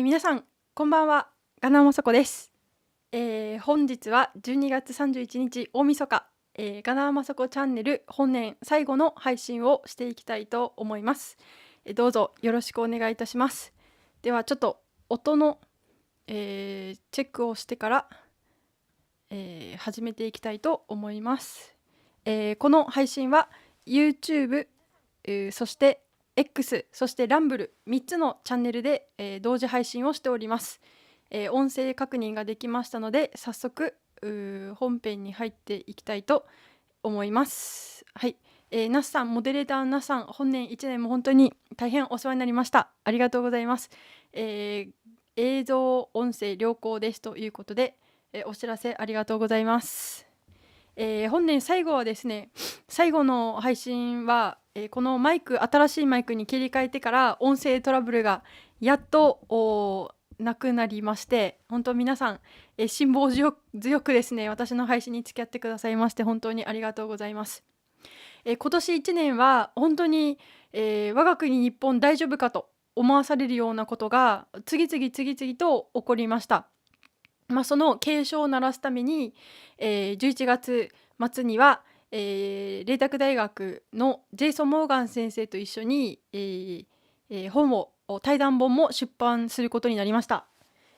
皆さんこんばんは、ガナマサコです。本日は12月31日大晦日、ガナマサコチャンネル本年最後の配信をしていきたいと思います。どうぞよろしくお願いいたします。ではちょっと音の、チェックをしてから、始めていきたいと思います。この配信は YouTube、そしてX、そしてランブル3つのチャンネルで、同時配信をしております。音声確認ができましたので、早速本編に入っていきたいと思います。はい、ナスさん、モデレーターのナスさん、本年1年も本当に大変お世話になりました。ありがとうございます。映像音声良好ですということで、お知らせありがとうございます。本年最後はですね、最後の配信は、この新しいマイクに切り替えてから音声トラブルがやっとなくなりまして、本当皆さん、辛抱強くですね、私の配信に付き合ってくださいまして本当にありがとうございます。今年1年は本当に、我が国日本大丈夫かと思わされるようなことが次々と起こりました。その警鐘を鳴らすために、11月末には、麗澤大学のジェイソン・モーガン先生と一緒に、対談本も出版することになりました。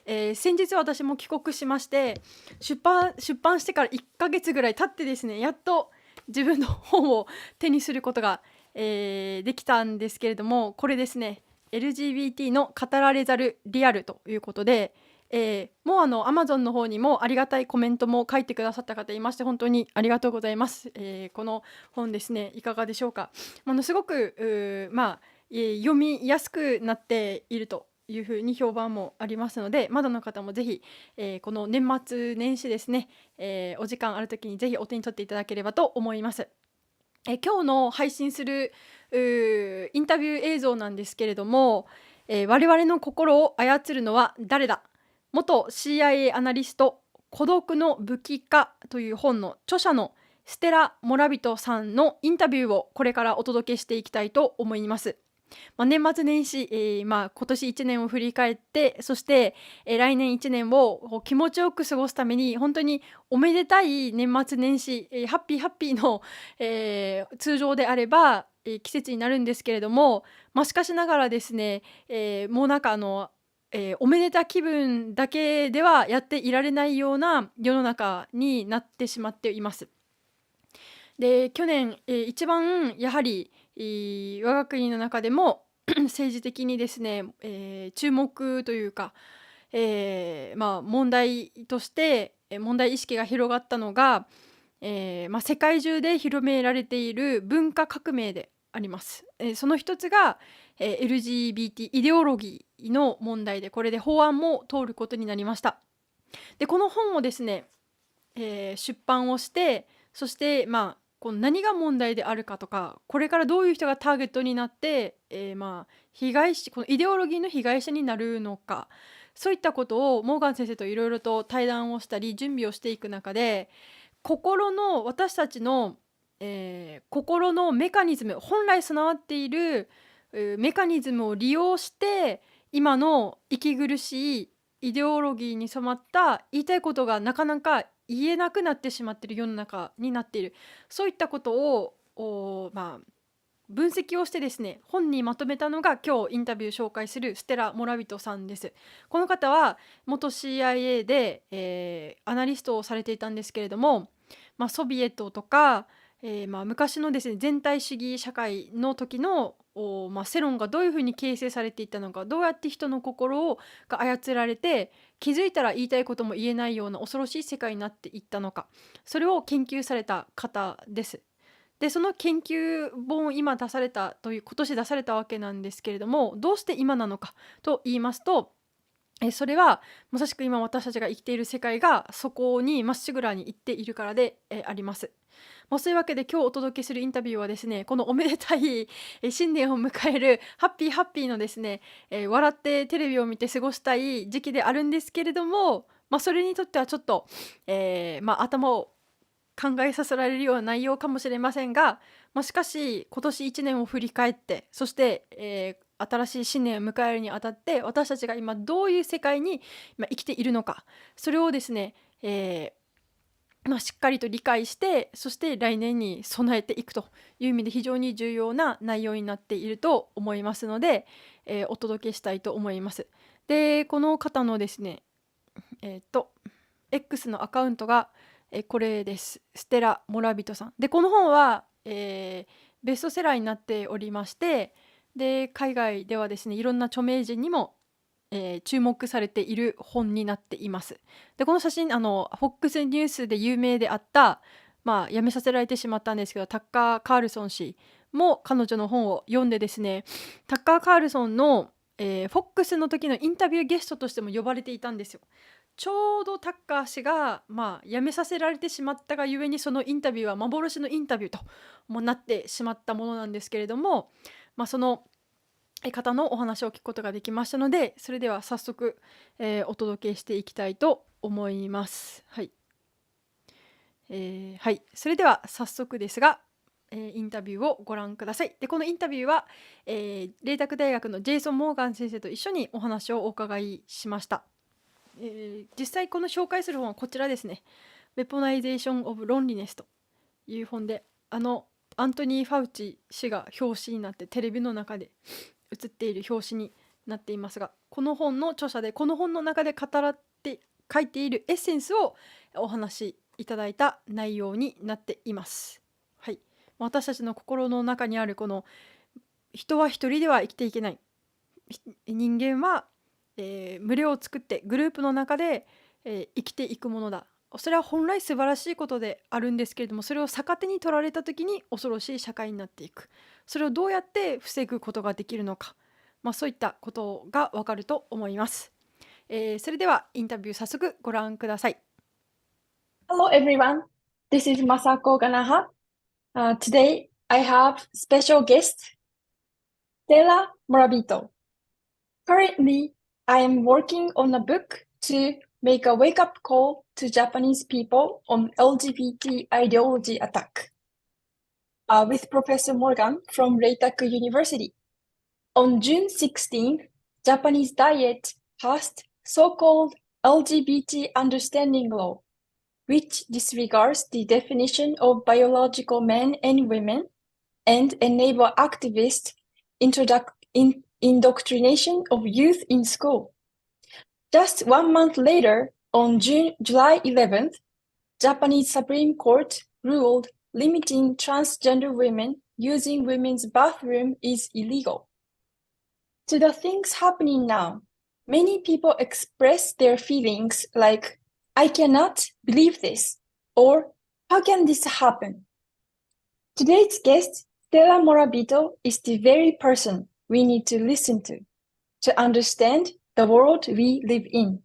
先日私も帰国しまして、出版してから1ヶ月ぐらい経ってですね、やっと自分の本を手にすることが、できたんですけれども、これですね、 LGBT の語られざるリアルということで、もうAmazon の方にもありがたいコメントも書いてくださった方いまして、本当にありがとうございます。この本ですね、いかがでしょうか。すごく読みやすくなっているというふうに評判もありますので、まだの方もぜひ、この年末年始ですね、お時間ある時にぜひお手に取っていただければと思います。今日の配信するインタビュー映像なんですけれども、我々の心を操るのは誰だ、元 CIA アナリスト孤独の武器化という本の著者のステラ・モラビトさんのインタビューをこれからお届けしていきたいと思います。年末年始、今年1年を振り返って、そして、来年1年を気持ちよく過ごすために本当におめでたい年末年始、ハッピーの、通常であれば、季節になるんですけれども、しかしながらですね、もうおめでた気分だけではやっていられないような世の中になってしまっています。で、去年、一番やはり我が国の中でも政治的にですね、注目というか、問題として問題意識が広がったのが、世界中で広められている文化革命であります。その一つが、LGBT イデオロギーの問題で、これで法案も通ることになりました。で、この本をですね、出版をして、そしてこの何が問題であるかとか、これからどういう人がターゲットになって、このイデオロギーの被害者になるのか、そういったことをモーガン先生といろいろと対談をしたり準備をしていく中で、私たちの、心のメカニズム、本来備わっているメカニズムを利用して、今の息苦しいイデオロギーに染まった言いたいことがなかなか言えなくなってしまっている世の中になっている、そういったことを分析をしてですね、本にまとめたのが今日インタビュー紹介するステラ・モラビトさんです。この方は元 CIA で、アナリストをされていたんですけれども、ソビエトとか、昔のですね、全体主義社会の時の世論がどういうふうに形成されていったのか、どうやって人の心が操られて、気づいたら言いたいことも言えないような恐ろしい世界になっていったのか、それを研究された方です。で、その研究本を今年出されたわけなんですけれども、どうして今なのかと言いますと、それはまさしく今私たちが生きている世界がそこにまっしぐらに行っているからであります。そういうわけで今日お届けするインタビューはですね、このおめでたい新年を迎えるハッピーのですね、笑ってテレビを見て過ごしたい時期であるんですけれども、それにとってはちょっと、頭を考えさせられるような内容かもしれませんが、しかし今年1年を振り返って、そして、新しい新年を迎えるにあたって、私たちが今どういう世界に生きているのか、それをですね、しっかりと理解して、そして来年に備えていくという意味で非常に重要な内容になっていると思いますので、お届けしたいと思います。で、この方のですね、X のアカウントが、これです。ステラ・モラビトさん。で、この本は、ベストセラーになっておりまして、で、海外ではですね、いろんな著名人にも、注目されている本になっています。で、この写真、FOX ニュースで有名であった、辞めさせられてしまったんですけど、タッカー・カールソン氏も彼女の本を読んでですね、タッカー・カールソンの、FOX の時のインタビューゲストとしても呼ばれていたんですよ。ちょうどタッカー氏が、辞めさせられてしまったがゆえに、そのインタビューは幻のインタビューともなってしまったものなんですけれども、その方のお話を聞くことができましたので、それでは早速、お届けしていきたいと思います。はい、はい、それでは早速ですが、インタビューをご覧ください。で、このインタビューは、麗澤大学のジェイソン・モーガン先生と一緒にお話をお伺いしました。実際この紹介する本はこちらですね。Weaponization of Loneliness という本で、アントニー・ファウチ氏が表紙になってテレビの中で映っている表紙になっていますが、この本の著者で、この本の中で語らって書いているエッセンスをお話しいただいた内容になっています。はい、私たちの心の中にあるこの人は一人では生きていけない、人間は、群れを作ってグループの中で、生きていくものだ。それは本来素晴らしいことであるんですけれども、それを逆手に取られた時に恐ろしい社会になっていく。それをどうやって防ぐことができるのか、そういったことがわかると思います。それではインタビュー早速ご覧ください。Hello everyone, this is Masako Ganaha. Today I have special guest Stella Morabito. Currently, I am working on a book to make a wake-up call to Japanese people on LGBT ideology attack with Professor Morgan from Reitaku University. On June 16th, Japanese Diet passed so-called LGBT understanding law, which disregards the definition of biological men and women and enable activist indoctrination of youth in school. Just 1 month later, on July 11th, Japanese Supreme Court ruled limiting transgender women using women's bathroom is illegal. To the things happening now, many people express their feelings like, I cannot believe this, or how can this happen? Today's guest, Stella Morabito, is the very person we need to listen to understand the world we live in.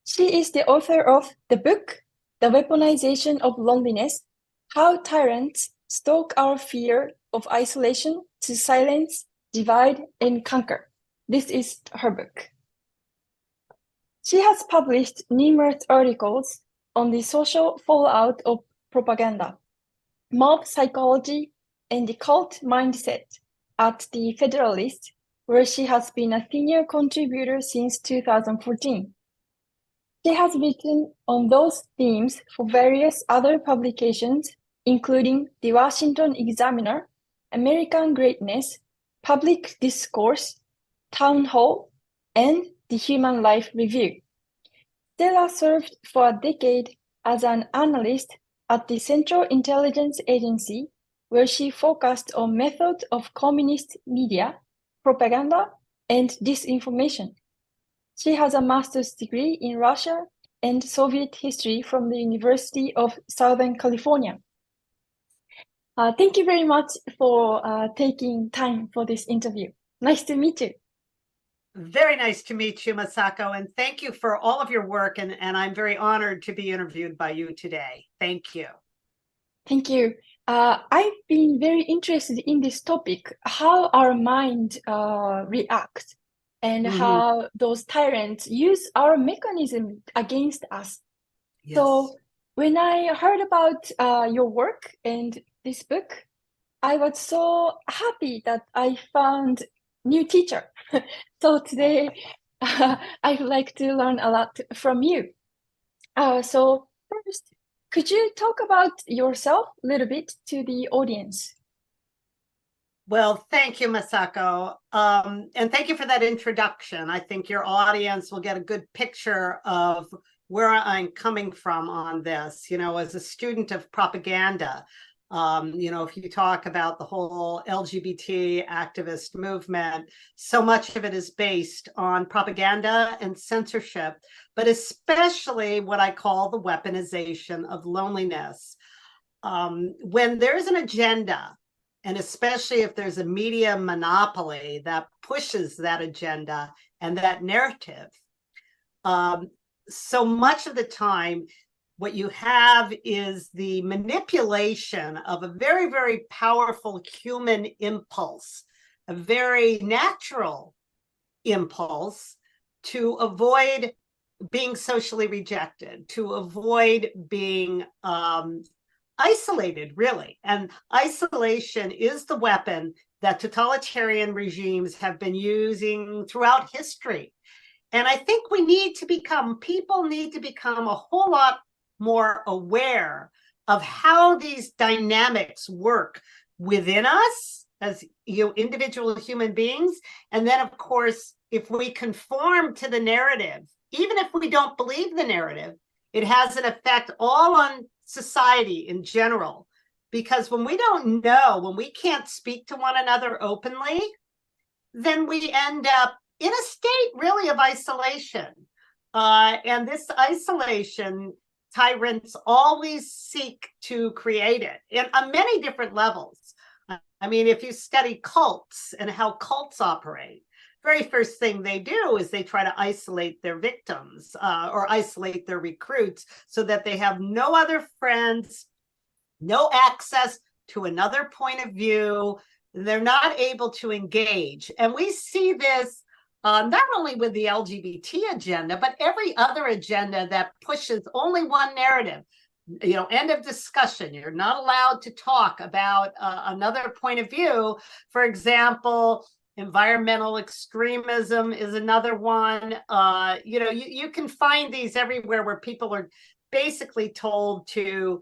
She is the author of the book, The Weaponization of Loneliness, How Tyrants Stoke Our Fear of Isolation to Silence, Divide, and Conquer. This is her book. She has published numerous articles on the social fallout of propaganda, mob psychology, and the cult mindset at the Federalist, where she has been a senior contributor since 2014. She has written on those themes for various other publications, including the Washington Examiner, American Greatness, Public Discourse, Town Hall, and the Human Life Review. Stella served for a decade as an analyst at the Central Intelligence Agency, where she focused on methods of communist media, propaganda, and disinformation. She has a master's degree in Russia and Soviet history from the University of Southern California. Thank you very much for taking time for this interview. Nice to meet you. Very nice to meet you, Masako, and thank you for all of your work, and I'm very honored to be interviewed by you today. Thank you. Thank you. I've been very interested in this topic, how our mind reacts and how those tyrants use our mechanism against us. Yes. So when I heard about your work and this book, I was so happy that I found new teacher. So today, I'd like to learn a lot from you. So first, could you talk about yourself a little bit to the audience? Well, thank you, Masako. And thank you for that introduction. I think your audience will get a good picture of where I'm coming from on this. You know, as a student of propaganda, you know, if you talk about the whole LGBT activist movement, so much of it is based on propaganda and censorship, but especially what I call the weaponization of loneliness. When there's an agenda, and especially if there's a media monopoly that pushes that agenda and that narrative, so much of the time, what you have is the manipulation of a very, very powerful human impulse, a very natural impulse to avoid being socially rejected, to avoid being isolated, really. And isolation is the weapon that totalitarian regimes have been using throughout history. And I think we need to become, people need to become a whole lot more aware of how these dynamics work within us as individual human beings. And then, of course, if we conform to the narrative, even if we don't believe the narrative, it has an effect all on society in general. Because when we don't know, when we can't speak to one another openly, then we end up in a state really of isolation. And this isolation, tyrants always seek to create it on many different levels. I mean, if you study cults and how cults operate, very first thing they do is they try to isolate their victims or isolate their recruits so that they have no other friends, no access to another point of view. They're not able to engage. And we see this not only with the LGBT agenda, but every other agenda that pushes only one narrative. You know, end of discussion. You're not allowed to talk about another point of view. For example, environmental extremism is another one. You know, you can find these everywhere where people are basically told to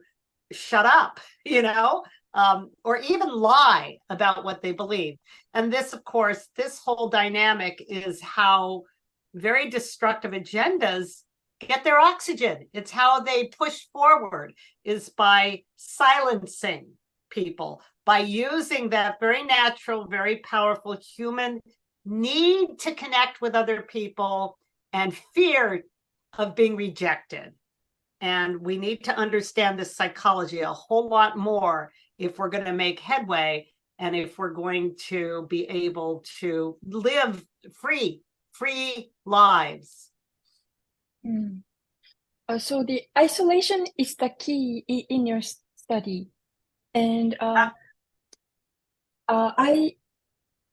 shut up, you know, or even lie about what they believe. And this, of course, this whole dynamic is how very destructive agendas get their oxygen. It's how they push forward, is by silencing people, by using that very natural, very powerful human need to connect with other people and fear of being rejected. And we need to understand this psychology a whole lot more if we're going to make headway and if we're going to be able to live free lives. So the isolation is the key in your study. And I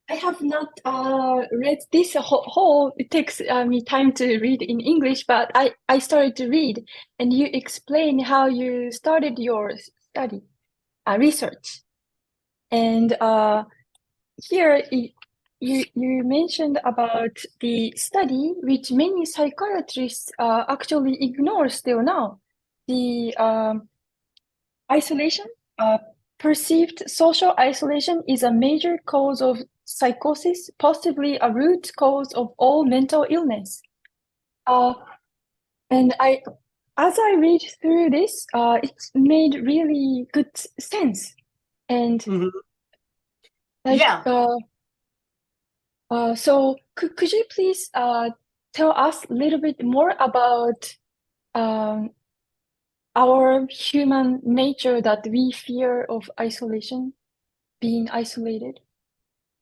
have not read this whole, it takes me time to read in English, but I started to read, and you explain how you started your study, research. And here you mentioned about the study which many psychiatrists actually ignore still now, the isolation. Perceived social isolation is a major cause of psychosis, possibly a root cause of all mental illness. And as I read through this, it made really good sense. And so could you please tell us a little bit more about our human nature, that we fear of isolation, being isolated?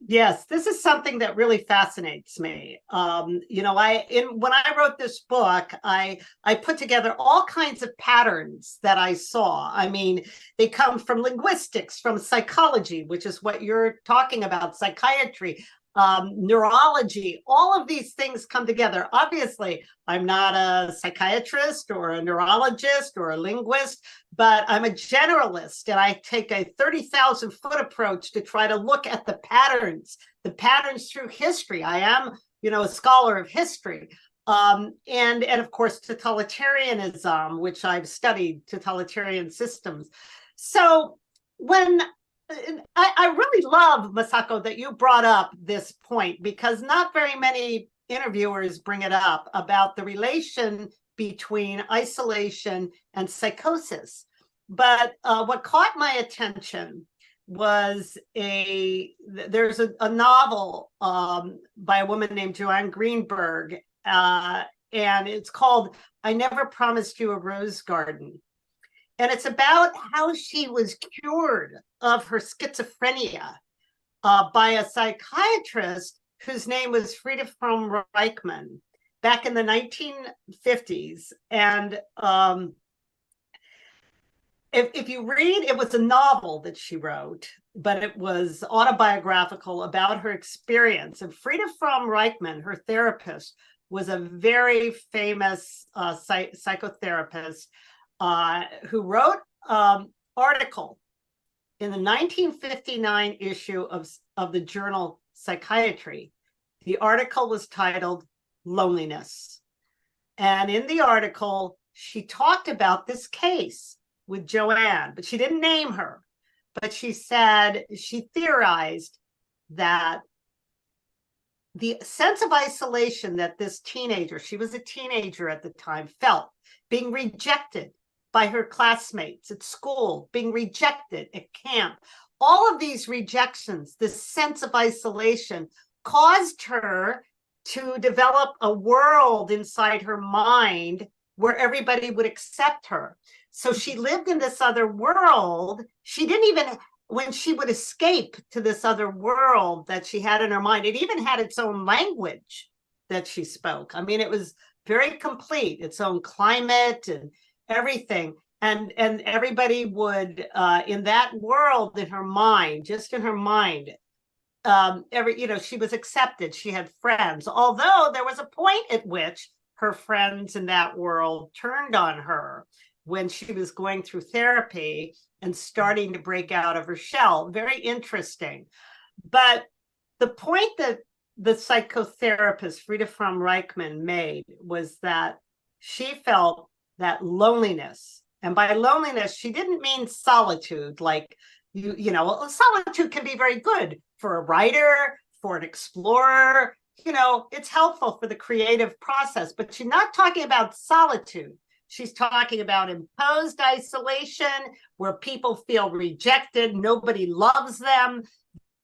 Yes, this is something that really fascinates me. You know, when I wrote this book, I put together all kinds of patterns that I saw. I mean, they come from linguistics, from psychology, which is what you're talking about, psychiatry, neurology, all of these things come together. Obviously, I'm not a psychiatrist or a neurologist or a linguist, but I'm a generalist, and I take a 30,000-foot approach to try to look at the patterns through history. I am, a scholar of history. And of course, totalitarianism, which I've studied totalitarian systems. So when I really love, Masako, that you brought up this point, because not very many interviewers bring it up about the relation between isolation and psychosis. But what caught my attention was there's a novel by a woman named Joanne Greenberg, and it's called I Never Promised You a Rose Garden. And it's about how she was cured of her schizophrenia by a psychiatrist whose name was Frieda von Reichmann back in the 1950s. And if you read, it was a novel that she wrote, but it was autobiographical about her experience. And Frieda von Reichmann, her therapist, was a very famous psychotherapist who wrote an article in the 1959 issue of the journal Psychiatry. The article was titled Loneliness. And in the article, she talked about this case with Joanne, but she didn't name her. But she said, she theorized that the sense of isolation that this teenager, she was a teenager at the time, felt, being rejected by her classmates at school, being rejected at camp. All of these rejections, this sense of isolation, caused her to develop a world inside her mind where everybody would accept her. So she lived in this other world. She didn't even, when she would escape to this other world that she had in her mind, it even had its own language that she spoke. I mean, it was very complete, its own climate and everything. And everybody would, in that world, in her mind, just in her mind, she was accepted. She had friends, although there was a point at which her friends in that world turned on her when she was going through therapy and starting to break out of her shell. Very interesting. But the point that the psychotherapist Frieda von Reichmann made was that she felt that loneliness, and by loneliness, she didn't mean solitude, like, solitude can be very good for a writer, for an explorer, it's helpful for the creative process, but she's not talking about solitude. She's talking about imposed isolation, where people feel rejected, nobody loves them,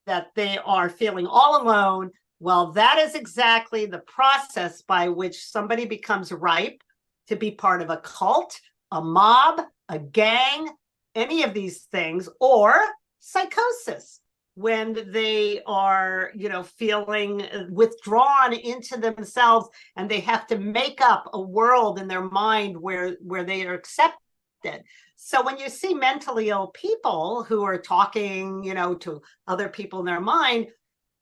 that they are feeling all alone. Well, that is exactly the process by which somebody becomes ripe to be part of a cult, a mob, a gang, any of these things, or psychosis, when they are, feeling withdrawn into themselves and they have to make up a world in their mind where they are accepted. So when you see mentally ill people who are talking, to other people in their mind,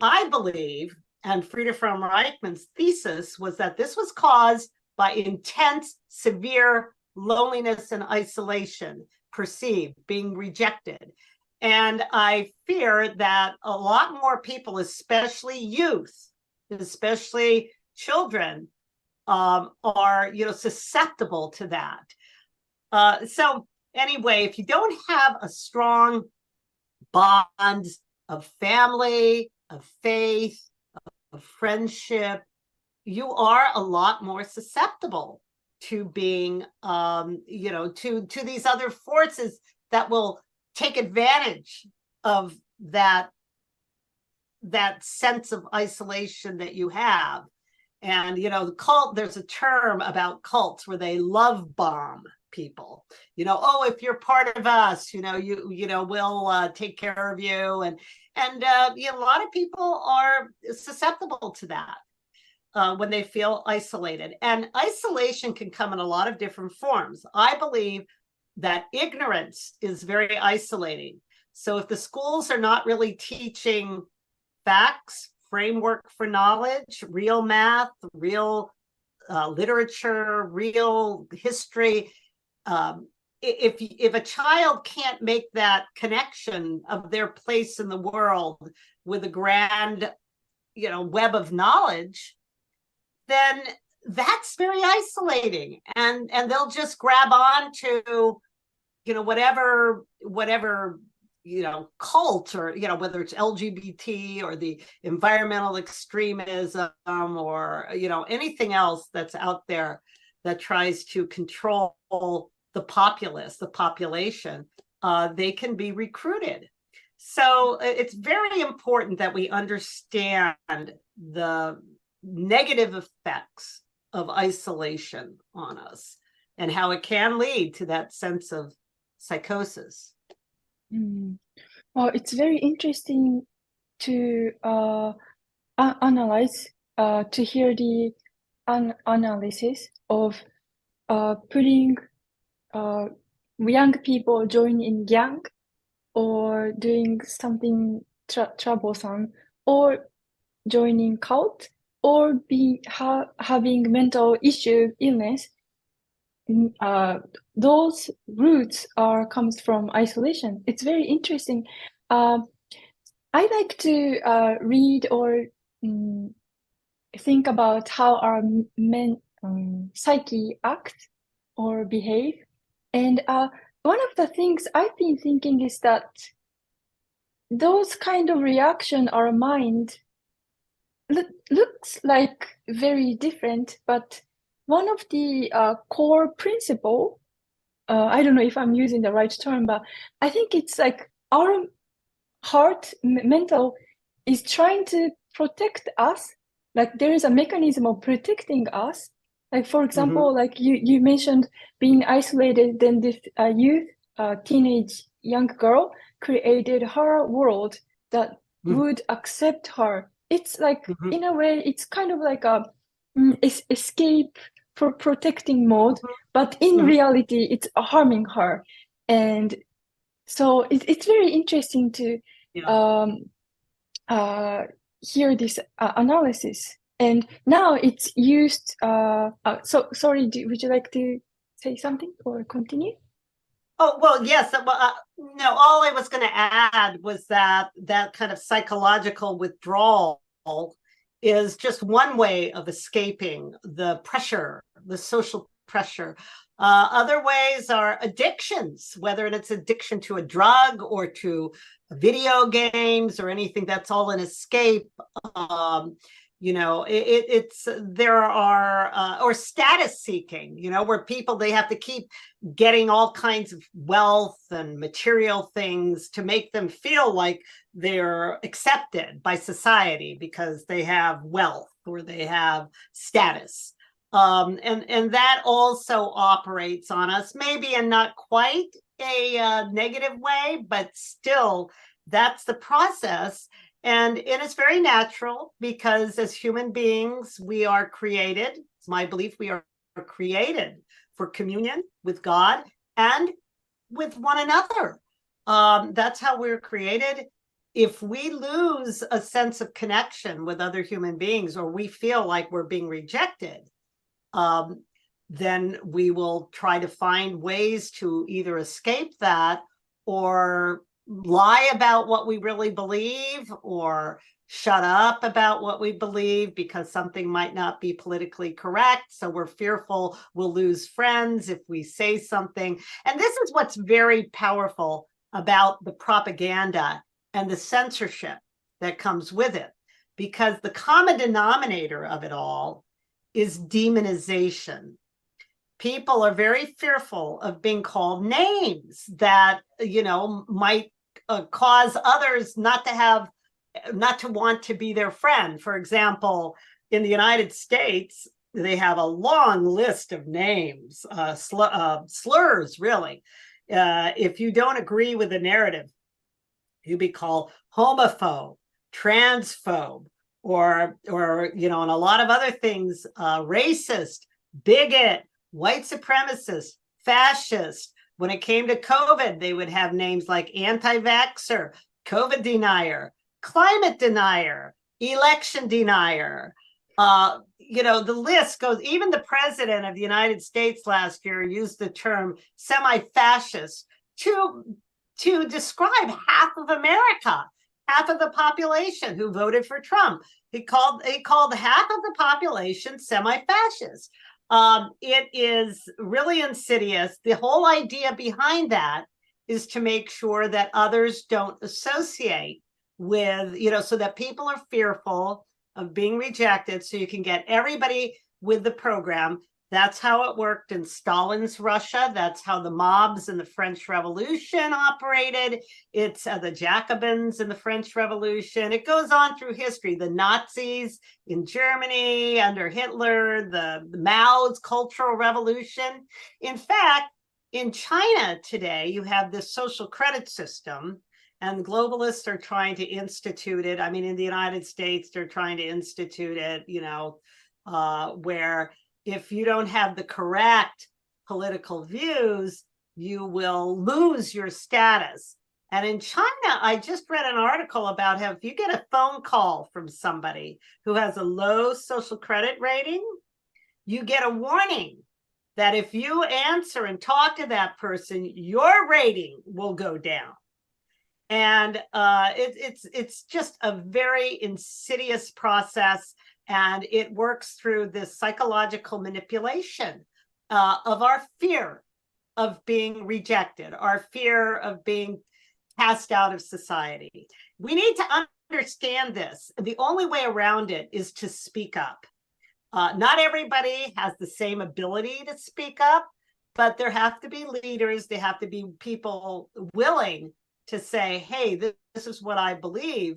I believe, and Frieda von Reichmann's thesis was that this was caused by intense, severe loneliness and isolation, perceived, being rejected. And I fear that a lot more people, especially youth, especially children, are, susceptible to that. So anyway, if you don't have a strong bond of family, of faith, of friendship, you are a lot more susceptible to being, to these other forces that will take advantage of that sense of isolation that you have. And, the cult, there's a term about cults where they love bomb people, if you're part of us, we'll take care of you. And a lot of people are susceptible to that. When they feel isolated. And isolation can come in a lot of different forms. I believe that ignorance is very isolating. So if the schools are not really teaching facts framework for knowledge, real math, real literature, real history. If a child can't make that connection of their place in the world with a grand, web of knowledge, then that's very isolating, and they'll just grab on to, whatever cult, or whether it's LGBT or the environmental extremism, or anything else that's out there that tries to control the population. They can be recruited. So it's very important that we understand the negative effects of isolation on us and how it can lead to that sense of psychosis. Well, it's very interesting to analyze, to hear the analysis of putting young people join in gang, or doing something troublesome, or joining cult, or having mental illness. Those roots comes from isolation. It's very interesting. I like to read or think about how our psyche act or behave. And one of the things I've been thinking is that those kind of reaction our mind looks like very different, but one of the core principle, I don't know if I'm using the right term, but I think it's like our heart, mental, is trying to protect us. Like there is a mechanism of protecting us. Like, for example, like you mentioned being isolated, then this youth, teenage young girl created her world that would accept her. It's like, in a way, it's kind of like a escape for protecting mode, but in reality, it's harming her. And so it's very interesting to hear this analysis. And now it's used. So sorry, would you like to say something or continue? Oh, well, yes. No, all I was going to add was that kind of psychological withdrawal is just one way of escaping the pressure, the social pressure. Other ways are addictions, whether it's addiction to a drug or to video games or anything. That's all an escape. There are or status seeking, where people, they have to keep getting all kinds of wealth and material things to make them feel like they're accepted by society because they have wealth or they have status. And that also operates on us, maybe in not quite a negative way, but still that's the process. And it is very natural because as human beings, we are created. It's my belief we are created for communion with God and with one another. That's how we're created. If we lose a sense of connection with other human beings, or we feel like we're being rejected, then we will try to find ways to either escape that or lie about what we really believe, or shut up about what we believe because something might not be politically correct. So we're fearful we'll lose friends if we say something. And this is what's very powerful about the propaganda and the censorship that comes with it, because the common denominator of it all is demonization. People are very fearful of being called names that, might cause others not to want to be their friend. For example, in the United States, they have a long list of names, slurs, really. If you don't agree with the narrative, you'll be called homophobe, transphobe, or and a lot of other things, racist, bigot, white supremacist, fascist. When it came to COVID, they would have names like anti-vaxxer, COVID denier, climate denier, election denier. The list goes. Even the president of the United States last year used the term semi-fascist to describe half of America, half of the population who voted for Trump. He called half of the population semi-fascist. It is really insidious. The whole idea behind that is to make sure that others don't associate with, so that people are fearful of being rejected, so you can get everybody with the program. That's how it worked in Stalin's Russia. That's how the mobs in the French Revolution operated. It's the Jacobins in the French Revolution. It goes on through history. The Nazis in Germany under Hitler, the Mao's Cultural Revolution. In fact, in China today, you have this social credit system, and globalists are trying to institute it. I mean, in the United States, they're trying to institute it, where if you don't have the correct political views, you will lose your status. And in China, I just read an article about how if you get a phone call from somebody who has a low social credit rating, you get a warning that if you answer and talk to that person, your rating will go down. And it's just a very insidious process, and it works through this psychological manipulation of our fear of being rejected, our fear of being cast out of society. We need to understand this. The only way around it is to speak up. Not everybody has the same ability to speak up, but there have to be leaders. There have to be people willing to say, hey, this is what I believe,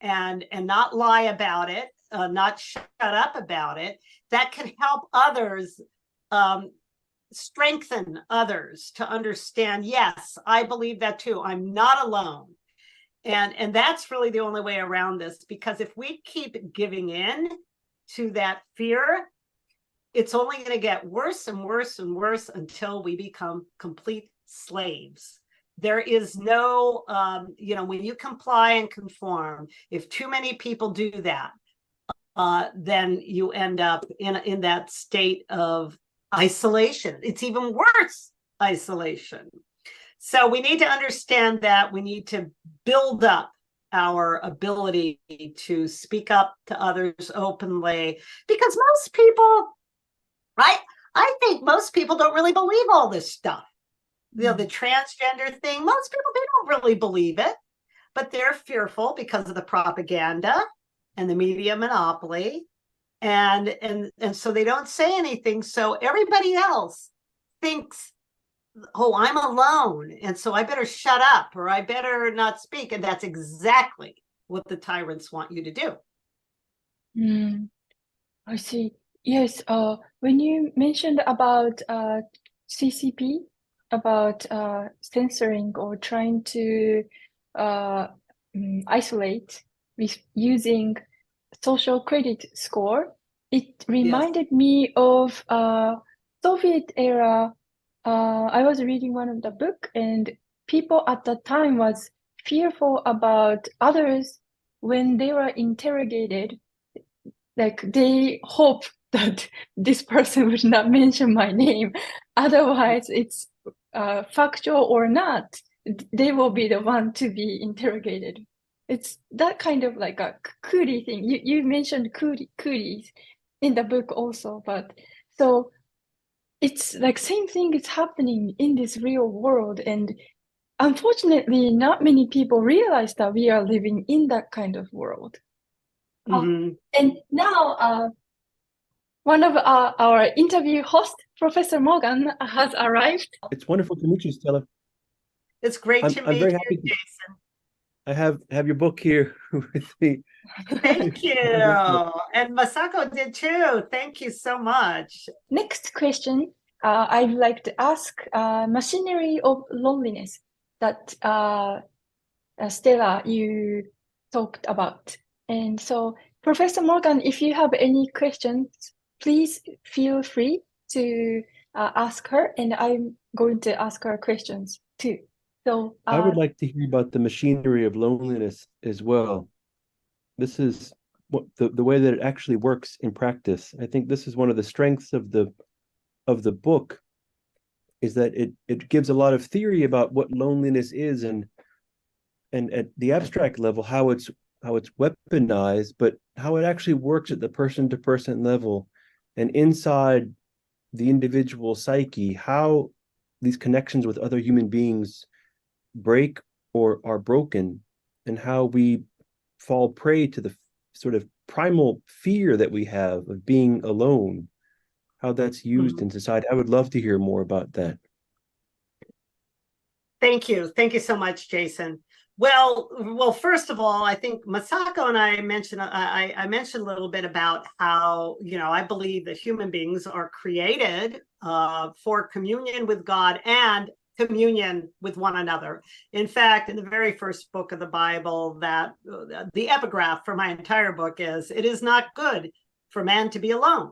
and not lie about it, not shut up about it. That can help others, strengthen others to understand, yes, I believe that too. I'm not alone. And that's really the only way around this, because if we keep giving in to that fear, it's only going to get worse and worse and worse until we become complete slaves. There is no, when you comply and conform, if too many people do that, then you end up in that state of isolation. It's even worse isolation. So we need to understand that. We need to build up our ability to speak up to others openly, because most people, I think most people don't really believe all this stuff. The transgender thing, most people, they don't really believe it, but they're fearful because of the propaganda and the media monopoly. And so they don't say anything. So everybody else thinks, oh, I'm alone, and so I better shut up, or I better not speak. And that's exactly what the tyrants want you to do. I see. Yes. When you mentioned about CCP, about censoring or trying to isolate with using social credit score, it reminded me of Soviet era. I was reading one of the book, and people at the time was fearful about others when they were interrogated. Like they hope that this person would not mention my name. Otherwise, it's factual or not, they will be the one to be interrogated. It's that kind of like a coolie thing. You mentioned coolies in the book also, but so it's like same thing is happening in this real world, and unfortunately not many people realize that we are living in that kind of world. And now one of our interview hosts, Professor Morgan, has arrived. It's wonderful to meet you, Stella. It's great to meet you, Jason. I have your book here with me. Thank you. And Masako did too. Thank you so much. Next question, I'd like to ask machinery of loneliness that Stella, you talked about. And so, Professor Morgan, if you have any questions, please feel free to ask her, and I'm going to ask her questions too. So I would like to hear about the machinery of loneliness as well. This is what the way that it actually works in practice. I think this is one of the strengths of the book, is that it gives a lot of theory about what loneliness is, and at the abstract level how it's weaponized, but how it actually works at the person-to-person level and inside the individual psyche, how these connections with other human beings break or are broken, and how we fall prey to the sort of primal fear that we have of being alone, how that's used in society. I would love to hear more about that. Thank you. Thank you so much, Jason. Well, first of all, I think Masako and I mentioned, I mentioned a little bit about how, I believe that human beings are created for communion with God and communion with one another. In fact, in the very first book of the Bible, that the epigraph for my entire book is, "It is not good for man to be alone."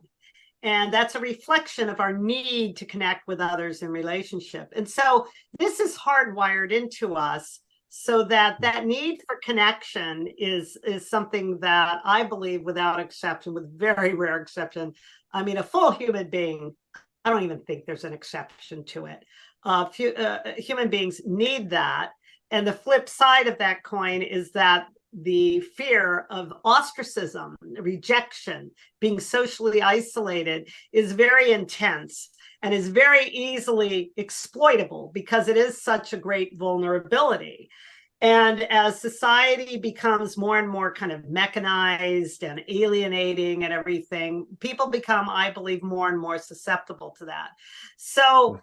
And that's a reflection of our need to connect with others in relationship. And so this is hardwired into us, so that need for connection is something that I believe, without exception, with very rare exception, I mean, a full human being, I don't even think there's an exception to it. Human beings need that. And the flip side of that coin is that the fear of ostracism, rejection, being socially isolated is very intense and is very easily exploitable because it is such a great vulnerability. And as society becomes more and more kind of mechanized and alienating and everything, people become, I believe, more and more susceptible to that. So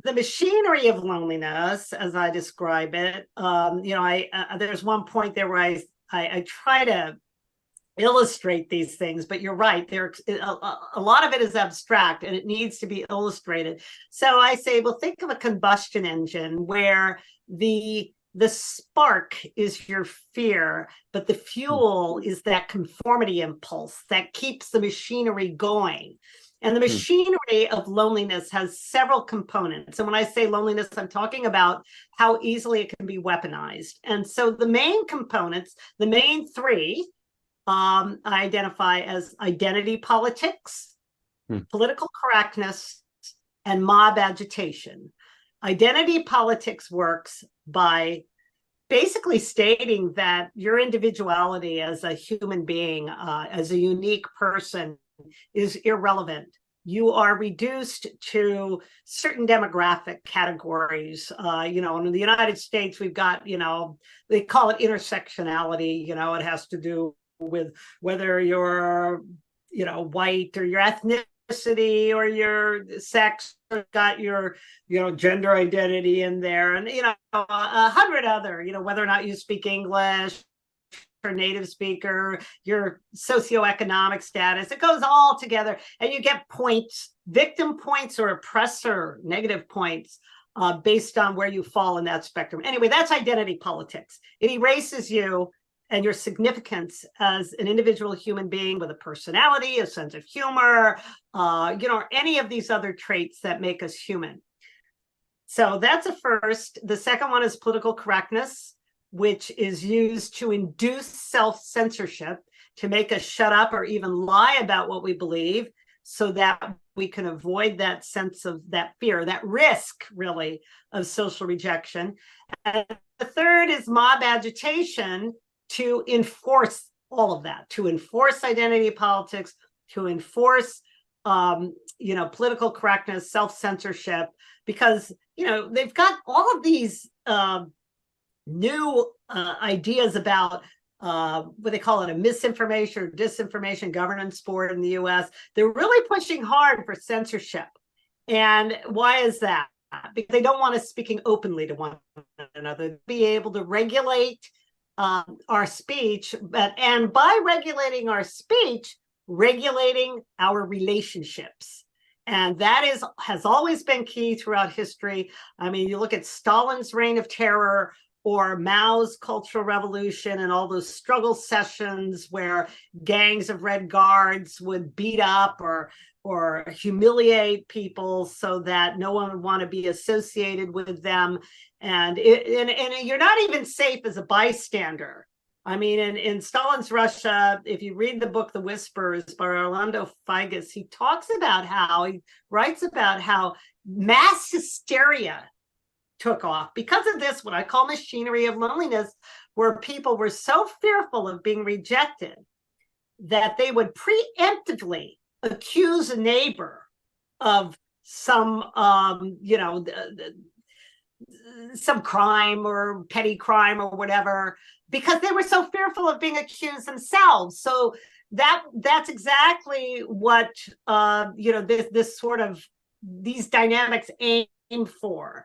the machinery of loneliness, as I describe it, there's one point there where I try to illustrate these things, but you're right, a lot of it is abstract and it needs to be illustrated. So I say, well, think of a combustion engine where the spark is your fear, but the fuel is that conformity impulse that keeps the machinery going. And the machinery of loneliness has several components. And when I say loneliness, I'm talking about how easily it can be weaponized. And so the main components, the main three, I identify as identity politics, political correctness, and mob agitation. Identity politics works by basically stating that your individuality as a human being, as a unique person, is irrelevant. You are reduced to certain demographic categories. In the United States, we've got, they call it intersectionality. It has to do with whether you're, white, or your ethnicity, or your sex, or got your, gender identity in there, and, 100 other, whether or not you speak English, or native speaker, your socioeconomic status, it goes all together, and you get points, victim points or oppressor negative points, based on where you fall in that spectrum. Anyway, that's identity politics. It erases you and your significance as an individual human being with a personality, a sense of humor, any of these other traits that make us human. So that's a first. The second one is political correctness, which is used to induce self-censorship, to make us shut up or even lie about what we believe, so that we can avoid that sense of that fear, that risk, really, of social rejection. And the third is mob agitation, to enforce all of that, to enforce identity politics, to enforce political correctness, self-censorship, because they've got all of these new ideas about what they call it, a misinformation or disinformation governance board in the US. They're really pushing hard for censorship. And why is that? Because they don't want us speaking openly to one another, be able to regulate our speech, and by regulating our speech, regulating our relationships. And that has always been key throughout history. I mean, you look at Stalin's reign of terror, or Mao's Cultural Revolution, and all those struggle sessions where gangs of Red Guards would beat up or humiliate people so that no one would want to be associated with them. And you're not even safe as a bystander I mean, in Stalin's Russia, if you read the book The Whispers by Orlando Figes, he writes about how mass hysteria took off because of this, what I call machinery of loneliness, where people were so fearful of being rejected that they would preemptively accuse a neighbor of some, some crime or petty crime or whatever, because they were so fearful of being accused themselves. So that's exactly what this sort of these dynamics aim for.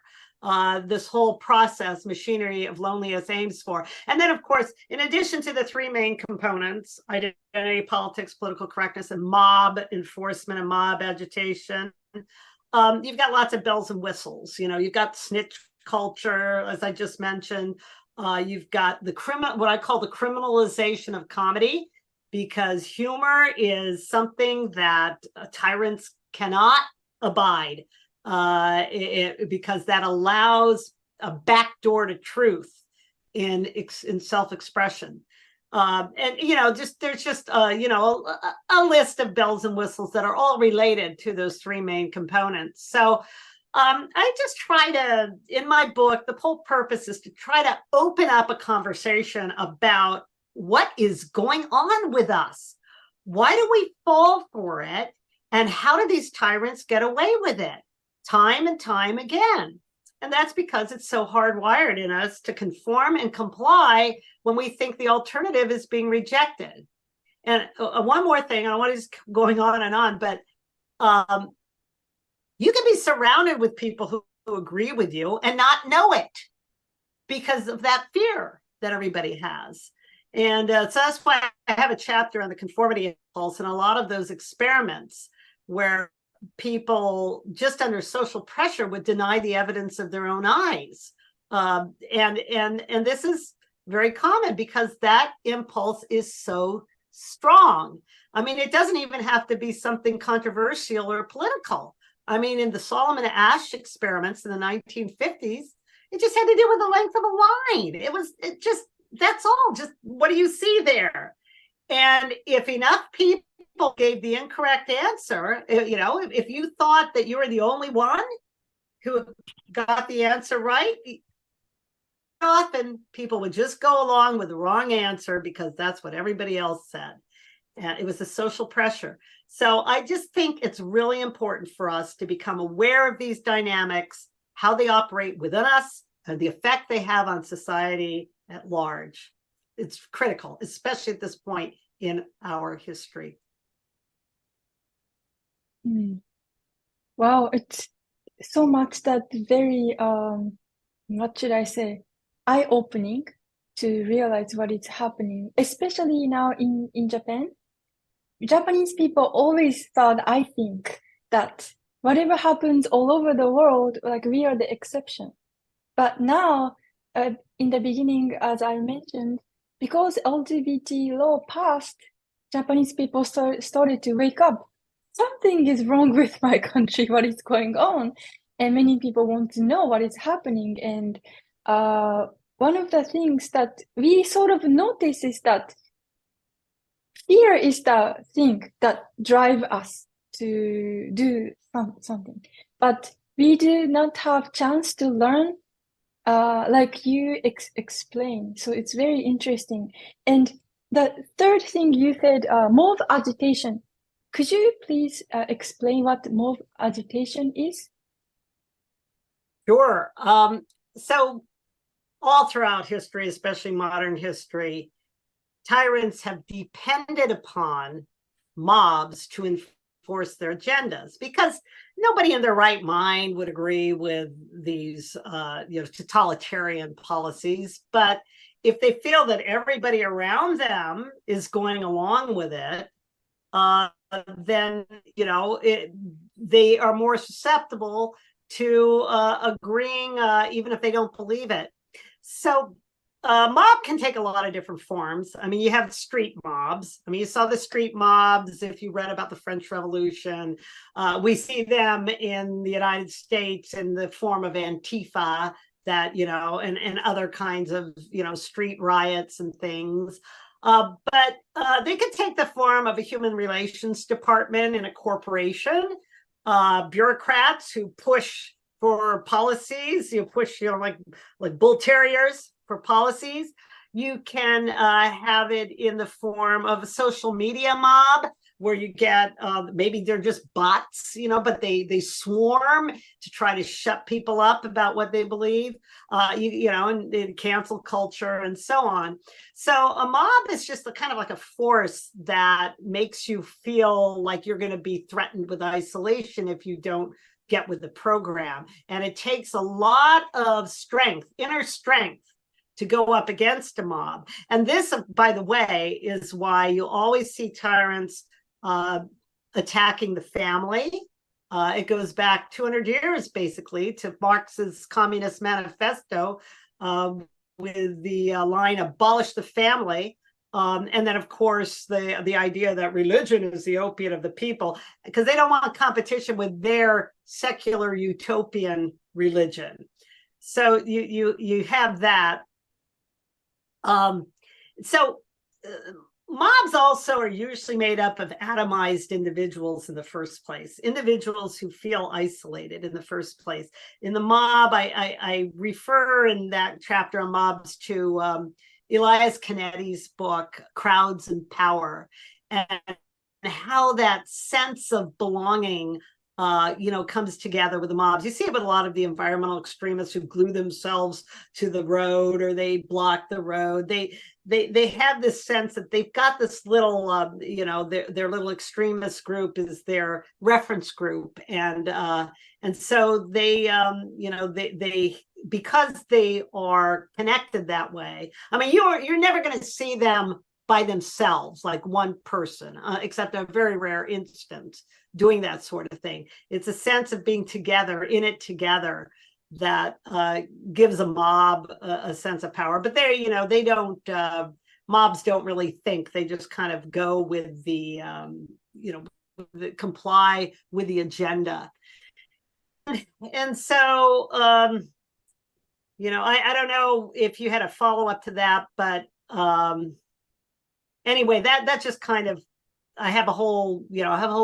This whole process, machinery of loneliness, aims for. And then, of course, in addition to the three main components, identity politics, political correctness, and mob enforcement and mob agitation, you've got lots of bells and whistles. You've got snitch culture, as I just mentioned. You've got what I call the criminalization of comedy, because humor is something that tyrants cannot abide, because that allows a backdoor to truth in self-expression. There's just a list of bells and whistles that are all related to those three main components. So I just try to, in my book, the whole purpose is to try to open up a conversation about what is going on with us. Why do we fall for it? And how do these tyrants get away with it time and time again? And that's because it's so hardwired in us to conform and comply when we think the alternative is being rejected. And one more thing, I don't want to just going on, but you can be surrounded with people who agree with you and not know it because of that fear that everybody has. And so that's why I have a chapter on the conformity impulse and a lot of those experiments where people just under social pressure would deny the evidence of their own eyes. And this is very common because that impulse is so strong. I mean, it doesn't even have to be something controversial or political. I mean, in the Solomon Asch experiments in the 1950s, it just had to do with the length of a line. That's all. Just what do you see there? And if enough people gave the incorrect answer, if you thought that you were the only one who got the answer right, often people would just go along with the wrong answer because that's what everybody else said. And it was the social pressure. So I just think it's really important for us to become aware of these dynamics, how they operate within us, and the effect they have on society at large. It's critical, especially at this point in our history. Wow, it's so much that very, what should I say, eye-opening to realize what is happening, especially now in Japan. Japanese people always thought, I think, that whatever happens all over the world, like we are the exception. But now, in the beginning, as I mentioned, because LGBT law passed, Japanese people started to wake up. Something is wrong with my country, what is going on? And many people want to know what is happening. And one of the things that we sort of notice is that fear is the thing that drives us to do something. But we do not have chance to learn like you explain. So it's very interesting. And the third thing you said, mob agitation. Could you please explain what mob agitation is? Sure. So all throughout history, especially modern history, tyrants have depended upon mobs to enforce their agendas because nobody in their right mind would agree with these totalitarian policies. But if they feel that everybody around them is going along with it, then they are more susceptible to agreeing, even if they don't believe it. So mob can take a lot of different forms. I mean, you have street mobs. I mean, you saw the street mobs if you read about the French Revolution. We see them in the United States in the form of Antifa, that, and other kinds of, street riots and things. But they could take the form of a human relations department in a corporation, bureaucrats who push for policies, push, like bull terriers for policies. You can have it in the form of a social media mob, where you get maybe they're just bots, but they swarm to try to shut people up about what they believe, and cancel culture and so on. So a mob is just kind of like a force that makes you feel like you're going to be threatened with isolation if you don't get with the program. And it takes a lot of strength, inner strength, to go up against a mob. And this, by the way, is why you always see tyrants attacking the family. It goes back 200 years, basically, to Marx's Communist Manifesto, with the line, abolish the family. And then, of course, the idea that religion is the opiate of the people, because they don't want competition with their secular utopian religion. So you have that. Mobs also are usually made up of atomized individuals in the first place, individuals who feel isolated in the first place. In the mob, I refer in that chapter on mobs to Elias Canetti's book, Crowds and Power, and how that sense of belonging comes together with the mobs. You see it with a lot of the environmental extremists who glue themselves to the road, or they block the road. They have this sense that they've got this little, their little extremist group is their reference group, and so they because they are connected that way. I mean, you're never going to see them by themselves, like one person, except a very rare instance doing that sort of thing. It's a sense of being together, in it together, that gives a mob a sense of power. But they don't, mobs don't really think. They just kind of go with the, comply with the agenda. And so, I don't know if you had a follow-up to that, but anyway, that's just kind of, I have a whole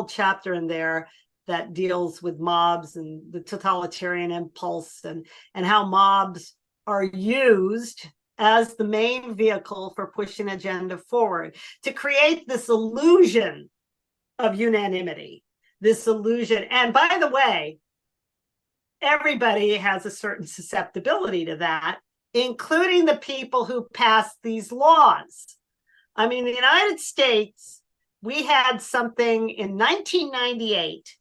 chapter in there that deals with mobs and the totalitarian impulse, and how mobs are used as the main vehicle for pushing agenda forward to create this illusion of unanimity, this illusion. And by the way, everybody has a certain susceptibility to that, including the people who passed these laws. I mean, in the United States, we had something in 1998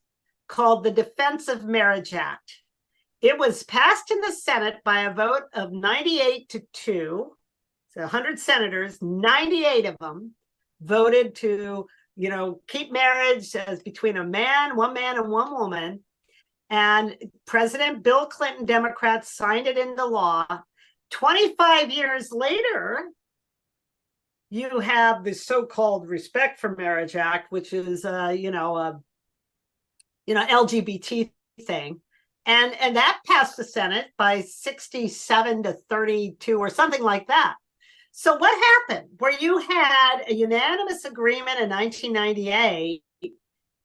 called the Defense of Marriage Act. It was passed in the Senate by a vote of 98-2. So 100 senators, 98 of them voted to, keep marriage as between one man and one woman. And President Bill Clinton, Democrats, signed it into law. 25 years later, you have the so-called Respect for Marriage Act, which is, LGBT thing. And that passed the Senate by 67-32 or something like that. So what happened? Where you had a unanimous agreement in 1998,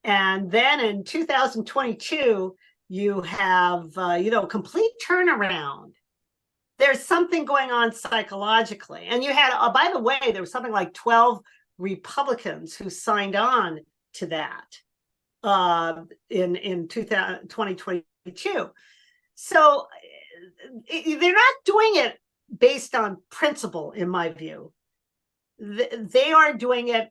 and then in 2022, you have, complete turnaround. There's something going on psychologically. And you had, by the way, there was something like 12 Republicans who signed on to that in 2022. So they're not doing it based on principle, in my view. They are doing it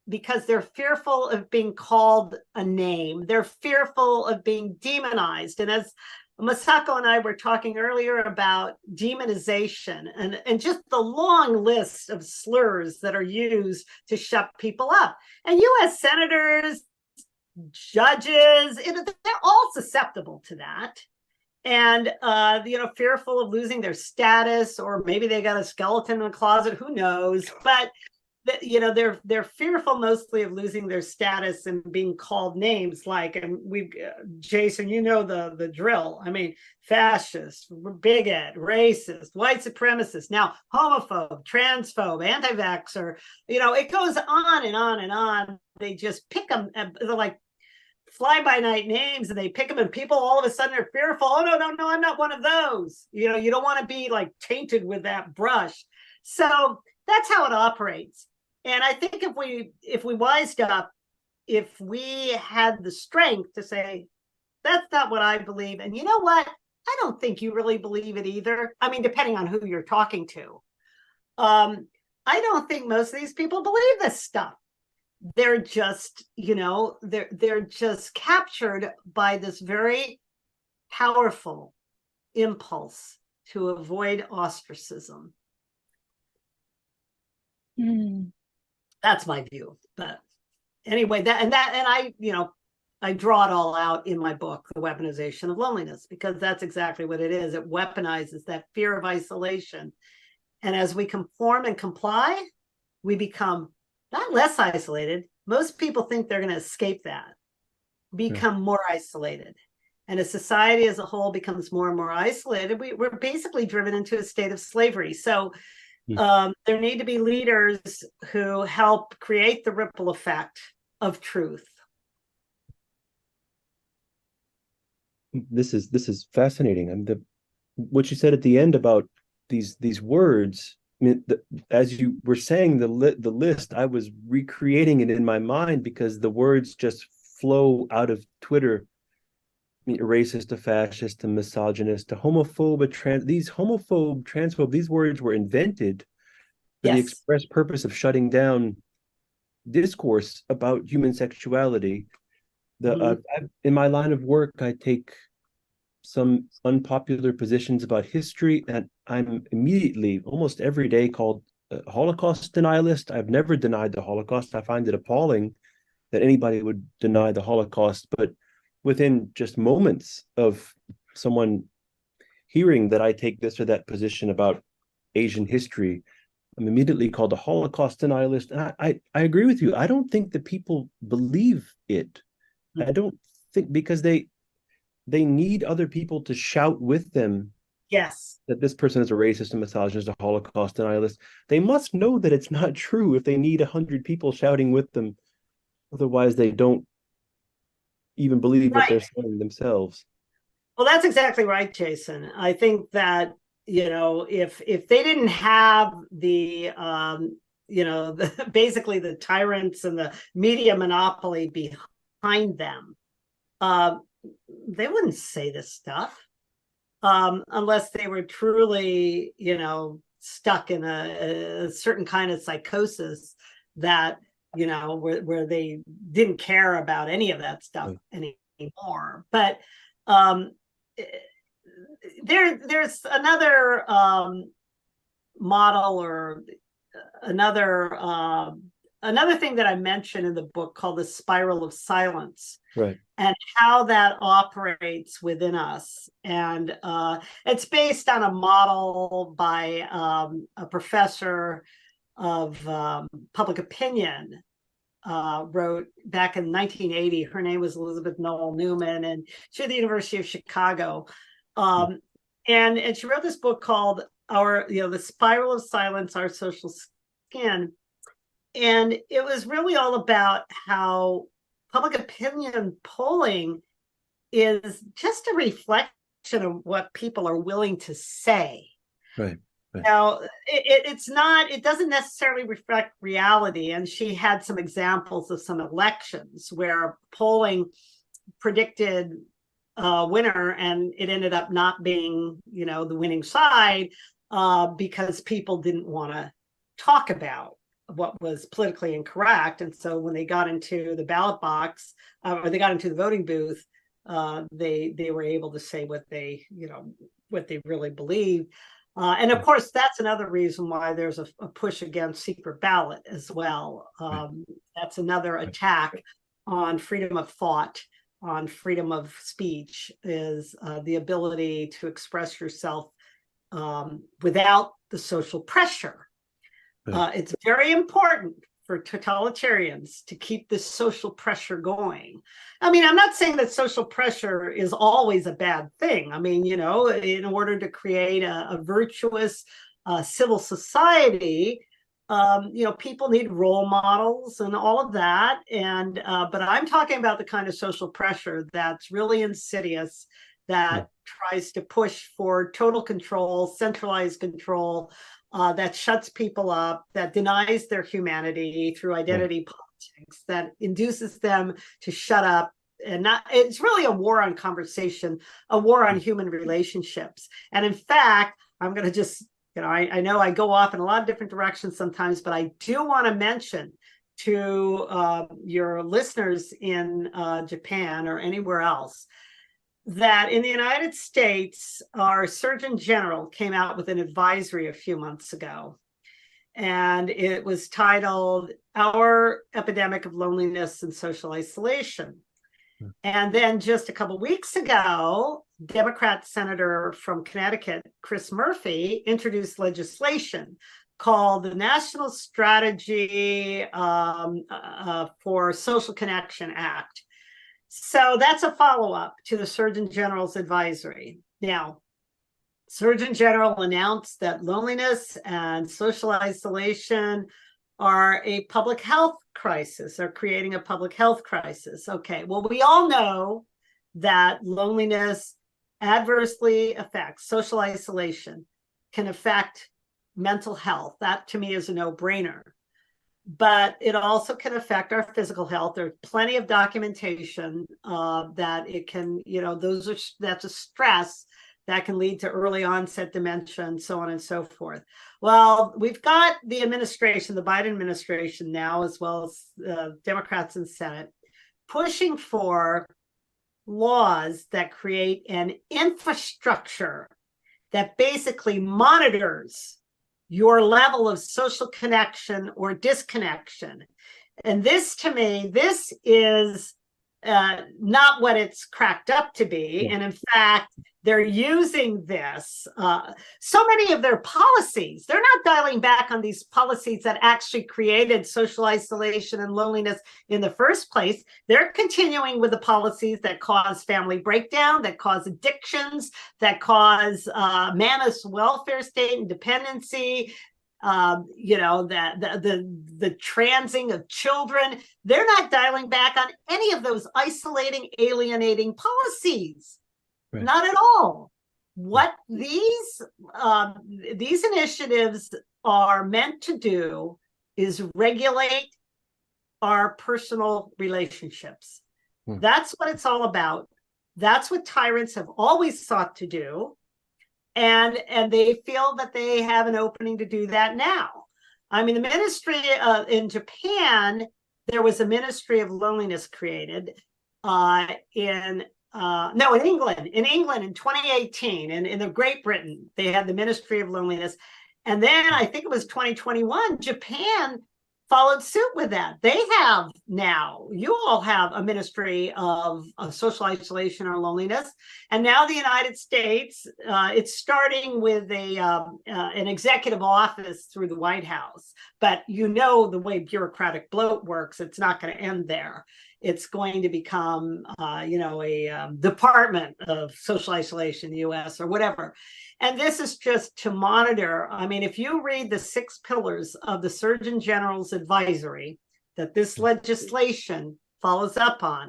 because they're fearful of being called a name. They're fearful of being demonized. And as Masako and I were talking earlier about demonization and just the long list of slurs that are used to shut people up. And U.S. senators, judges, they're all susceptible to that. And, fearful of losing their status, or maybe they got a skeleton in the closet, who knows? But you know, they're fearful mostly of losing their status and being called names like, and we've Jason, you know the drill. I mean, fascist, bigot, racist, white supremacist, now homophobe, transphobe, anti-vaxxer. You know, it goes on and on and on. They just pick them. They're like fly-by-night names, and they pick them, and people all of a sudden are fearful. Oh no, I'm not one of those. You know, you don't want to be like tainted with that brush. So that's how it operates. And I think if we wised up, if we had the strength to say, that's not what I believe, and you know what? I don't think you really believe it either. I mean, depending on who you're talking to. I don't think most of these people believe this stuff. They're just, you know, they're just captured by this very powerful impulse to avoid ostracism. That's my view. But anyway, and I, you know, I draw it all out in my book, The Weaponization of Loneliness, because that's exactly what it is. It weaponizes that fear of isolation. And as we conform and comply, we become not less isolated. Most people think they're going to escape that, become more isolated. And as society as a whole becomes more and more isolated, we're basically driven into a state of slavery. So there need to be leaders who help create the ripple effect of truth. This is fascinating. And what you said at the end about these words. I mean, as you were saying the list, I was recreating it in my mind because the words just flow out of Twitter. I mean, a racist, a fascist, a misogynist, a homophobe, these homophobe, transphobe, these words were invented for the express purpose of shutting down discourse about human sexuality. In my line of work, I take some unpopular positions about history, and I'm immediately, almost every day, called a Holocaust denialist. I've never denied the Holocaust. I find it appalling that anybody would deny the Holocaust, but within just moments of someone hearing that I take this or that position about Asian history, I'm immediately called a Holocaust denialist. And I agree with you. I don't think that people believe it. I don't think, because they need other people to shout with them that this person is a racist, a misogynist, a Holocaust denialist. They must know that it's not true if they need 100 people shouting with them. Otherwise, they don't even believe what they're saying themselves. Well, that's exactly right, Jason. I think that, you know, if they didn't have the, you know, basically the tyrants and the media monopoly behind them, they wouldn't say this stuff unless they were truly, you know, stuck in a certain kind of psychosis that, you know, where they didn't care about any of that stuff anymore. But there's another model, or another thing that I mentioned in the book called the spiral of silence, and how that operates within us. And it's based on a model by a professor of public opinion, wrote back in 1980. Her name was Elizabeth Noel Newman, and she at the University of Chicago. And she wrote this book called The Spiral of Silence, Our Social Skin. And it was really all about how public opinion polling is just a reflection of what people are willing to say. Now, it doesn't necessarily reflect reality. And she had some examples of some elections where polling predicted a winner, and it ended up not being, you know, the winning side, because people didn't want to talk about what was politically incorrect. And so when they got into the ballot box, or they got into the voting booth, they were able to say what they really believed. And of course, that's another reason why there's a push against secret ballot as well. That's another attack on freedom of thought, on freedom of speech, is the ability to express yourself without the social pressure It's very important for totalitarians to keep this social pressure going. I mean, I'm not saying that social pressure is always a bad thing. I mean, in order to create a virtuous civil society, people need role models and all of that. And but I'm talking about the kind of social pressure that's really insidious, that tries to push for total control, centralized control, that shuts people up, that denies their humanity through identity politics, that induces them to shut up. And it's really a war on conversation, a war on human relationships. And in fact, I'm going to just, I know I go off in a lot of different directions sometimes, but I do want to mention to your listeners in Japan or anywhere else that in the United States, our Surgeon General came out with an advisory a few months ago, and it was titled Our Epidemic of Loneliness and Social Isolation. And then just a couple of weeks ago, Democrat Senator from Connecticut, Chris Murphy, introduced legislation called the National Strategy for Social Connection Act. So that's a follow-up to the Surgeon General's advisory. Now, Surgeon General announced that loneliness and social isolation are a public health crisis, are creating a public health crisis. Okay, well, we all know that loneliness adversely affects, social isolation can affect mental health. That to me is a no-brainer. But it also can affect our physical health. There's plenty of documentation that it can, that's a stress that can lead to early onset dementia and so on and so forth. Well, we've got the administration, the Biden administration now, as well as Democrats in Senate, pushing for laws that create an infrastructure that basically monitors your level of social connection or disconnection. And this, to me, this is not what it's cracked up to be. And in fact, they're using this. So many of their policies, they're not dialing back on these policies that actually created social isolation and loneliness in the first place. They're continuing with the policies that cause family breakdown, that cause addictions, that cause mammoth welfare state and dependency, the transing of children. They're not dialing back on any of those isolating, alienating policies. Right. Not at all. What these initiatives are meant to do is regulate our personal relationships. That's what it's all about. That's what tyrants have always sought to do. And they feel that they have an opening to do that now. I mean, the ministry in Japan, there was a ministry of loneliness created in England in 2018, and in Great Britain, they had the Ministry of Loneliness. And then I think it was 2021, Japan followed suit with that. They have now, you all have a ministry of social isolation or loneliness. And now the United States, it's starting with an executive office through the White House. But the way bureaucratic bloat works, it's not going to end there. It's going to become, a department of social isolation in the U.S. or whatever. And this is just to monitor. I mean, if you read the 6 pillars of the Surgeon General's advisory that this legislation follows up on,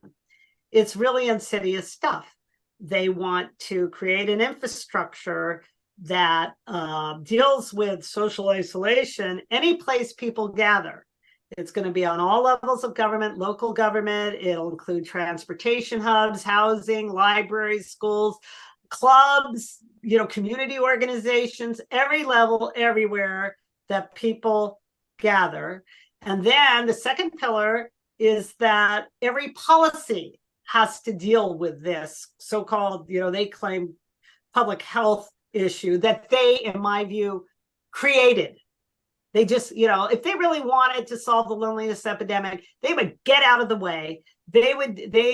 it's really insidious stuff. They want to create an infrastructure that deals with social isolation any place people gather. It's going to be on all levels of government, local government. It'll include transportation hubs, housing, libraries, schools, clubs, community organizations, every level, everywhere that people gather. And then the second pillar is that every policy has to deal with this so-called, they claim public health issue that they, in my view, created. They just, if they really wanted to solve the loneliness epidemic, they would get out of the way. They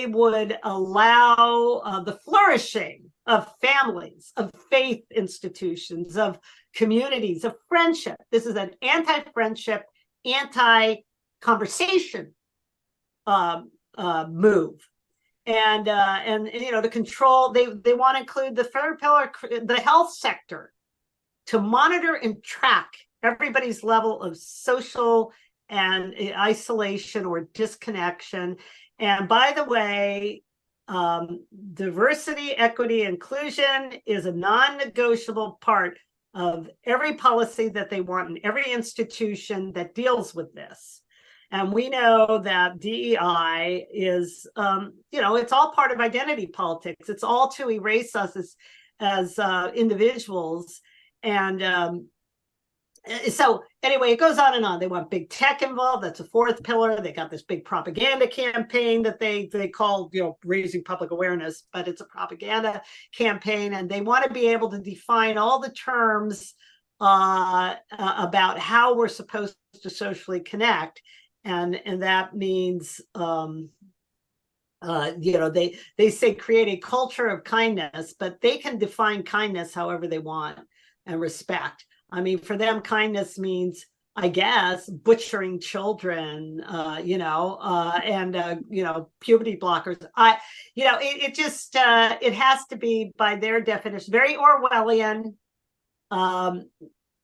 would allow the flourishing of families, of faith institutions, of communities of friendship. This is an anti-friendship, anti-conversation move. And you know, to control, they want to include the third pillar, the health sector, to monitor and track everybody's level of social and isolation or disconnection. And by the way, diversity, equity, inclusion is a non-negotiable part of every policy that they want in every institution that deals with this. And we know that DEI is, you know, it's all part of identity politics. It's all to erase us as individuals. And so anyway, it goes on and on. They want big tech involved. That's a fourth pillar. They got this big propaganda campaign that they call, you know, raising public awareness, but it's a propaganda campaign. And they want to be able to define all the terms about how we're supposed to socially connect. And that means, you know, they say create a culture of kindness, but they can define kindness however they want, and respect. I mean, for them, kindness means, I guess, butchering children, you know, and, you know, puberty blockers. You know, it just, it has to be, by their definition, very Orwellian,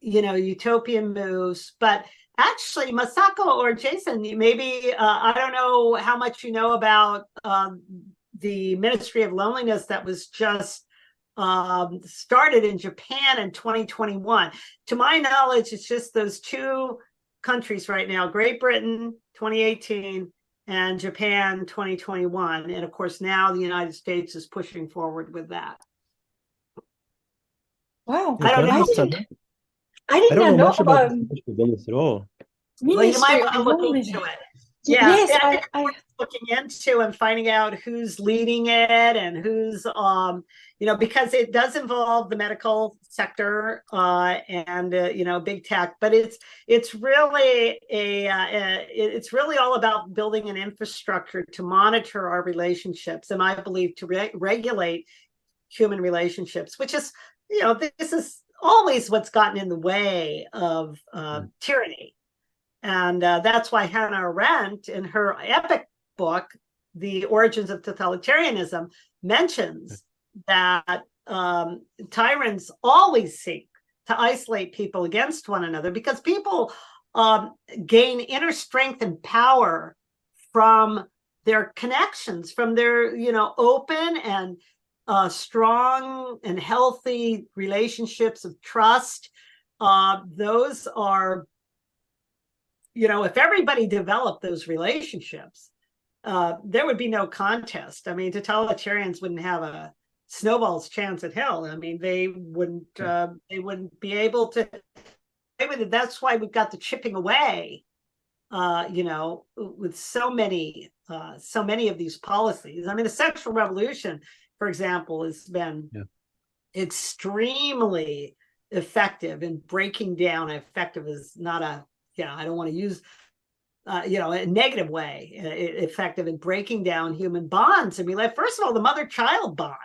you know, utopian moves. But actually, Masako or Jason, maybe, I don't know how much you know about the Ministry of Loneliness that was just started in Japan in 2021. To my knowledge, it's just those two countries right now, Great Britain 2018 and Japan 2021. And of course, now the United States is pushing forward with that. Wow. I don't know. I did not know about this at all. Well, you might want to look into it. Yeah, yes, I looking into and finding out who's leading it and who's, you know, because it does involve the medical sector and you know, big tech, but it's really it's really all about building an infrastructure to monitor our relationships, and I believe to regulate human relationships, which is, you know, this is always what's gotten in the way of tyranny. And that's why Hannah Arendt, in her epic book, The Origins of Totalitarianism, mentions that tyrants always seek to isolate people against one another, because people gain inner strength and power from their connections, from their, you know, open and strong and healthy relationships of trust. Those are, you know, if everybody developed those relationships, there would be no contest. I mean, totalitarians wouldn't have a snowball's chance at hell. I mean, they wouldn't be able to. That's why we've got the chipping away, you know, with so many of these policies. I mean, the sexual revolution, for example, has been extremely effective in breaking down. Effective is not a, you know, I don't want to use, you know, a negative way, effective in breaking down human bonds. I mean, like, first of all, the mother-child bond.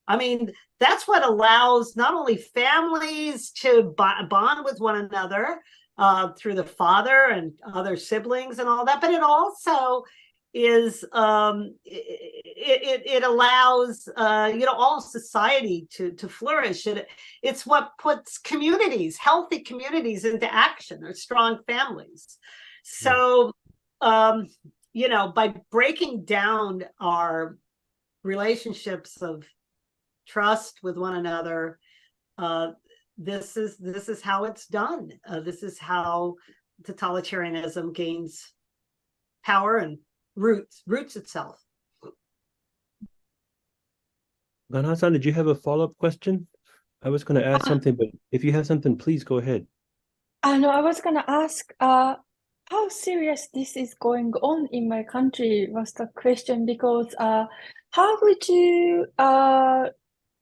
I mean, that's what allows not only families to bond with one another through the father and other siblings and all that, but it also is, it allows, you know, all society to flourish. It's what puts communities, healthy communities, into action, or strong families. So, you know, by breaking down our relationships of trust with one another, this is how it's done. This is how totalitarianism gains power and roots itself. Gana-san, did you have a follow-up question? I was going to ask something, but if you have something, please go ahead. No, I was going to ask how serious this is going on in my country was the question, because how would you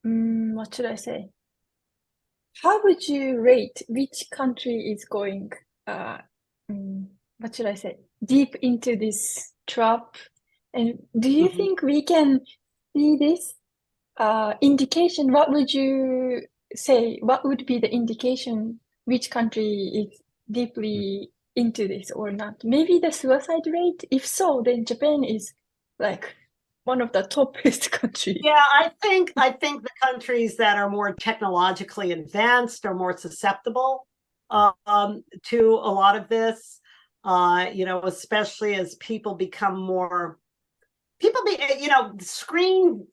what should I say? How would you rate which country is going what should I say, deep into this trap? And do you think we can see this indication? What would you say what would be the indication which country is deeply into this or not? Maybe the suicide rate. If so, then Japan is like one of the topest countries. Yeah, I think the countries that are more technologically advanced are more susceptible to a lot of this. You know, especially as people become more, you know, screen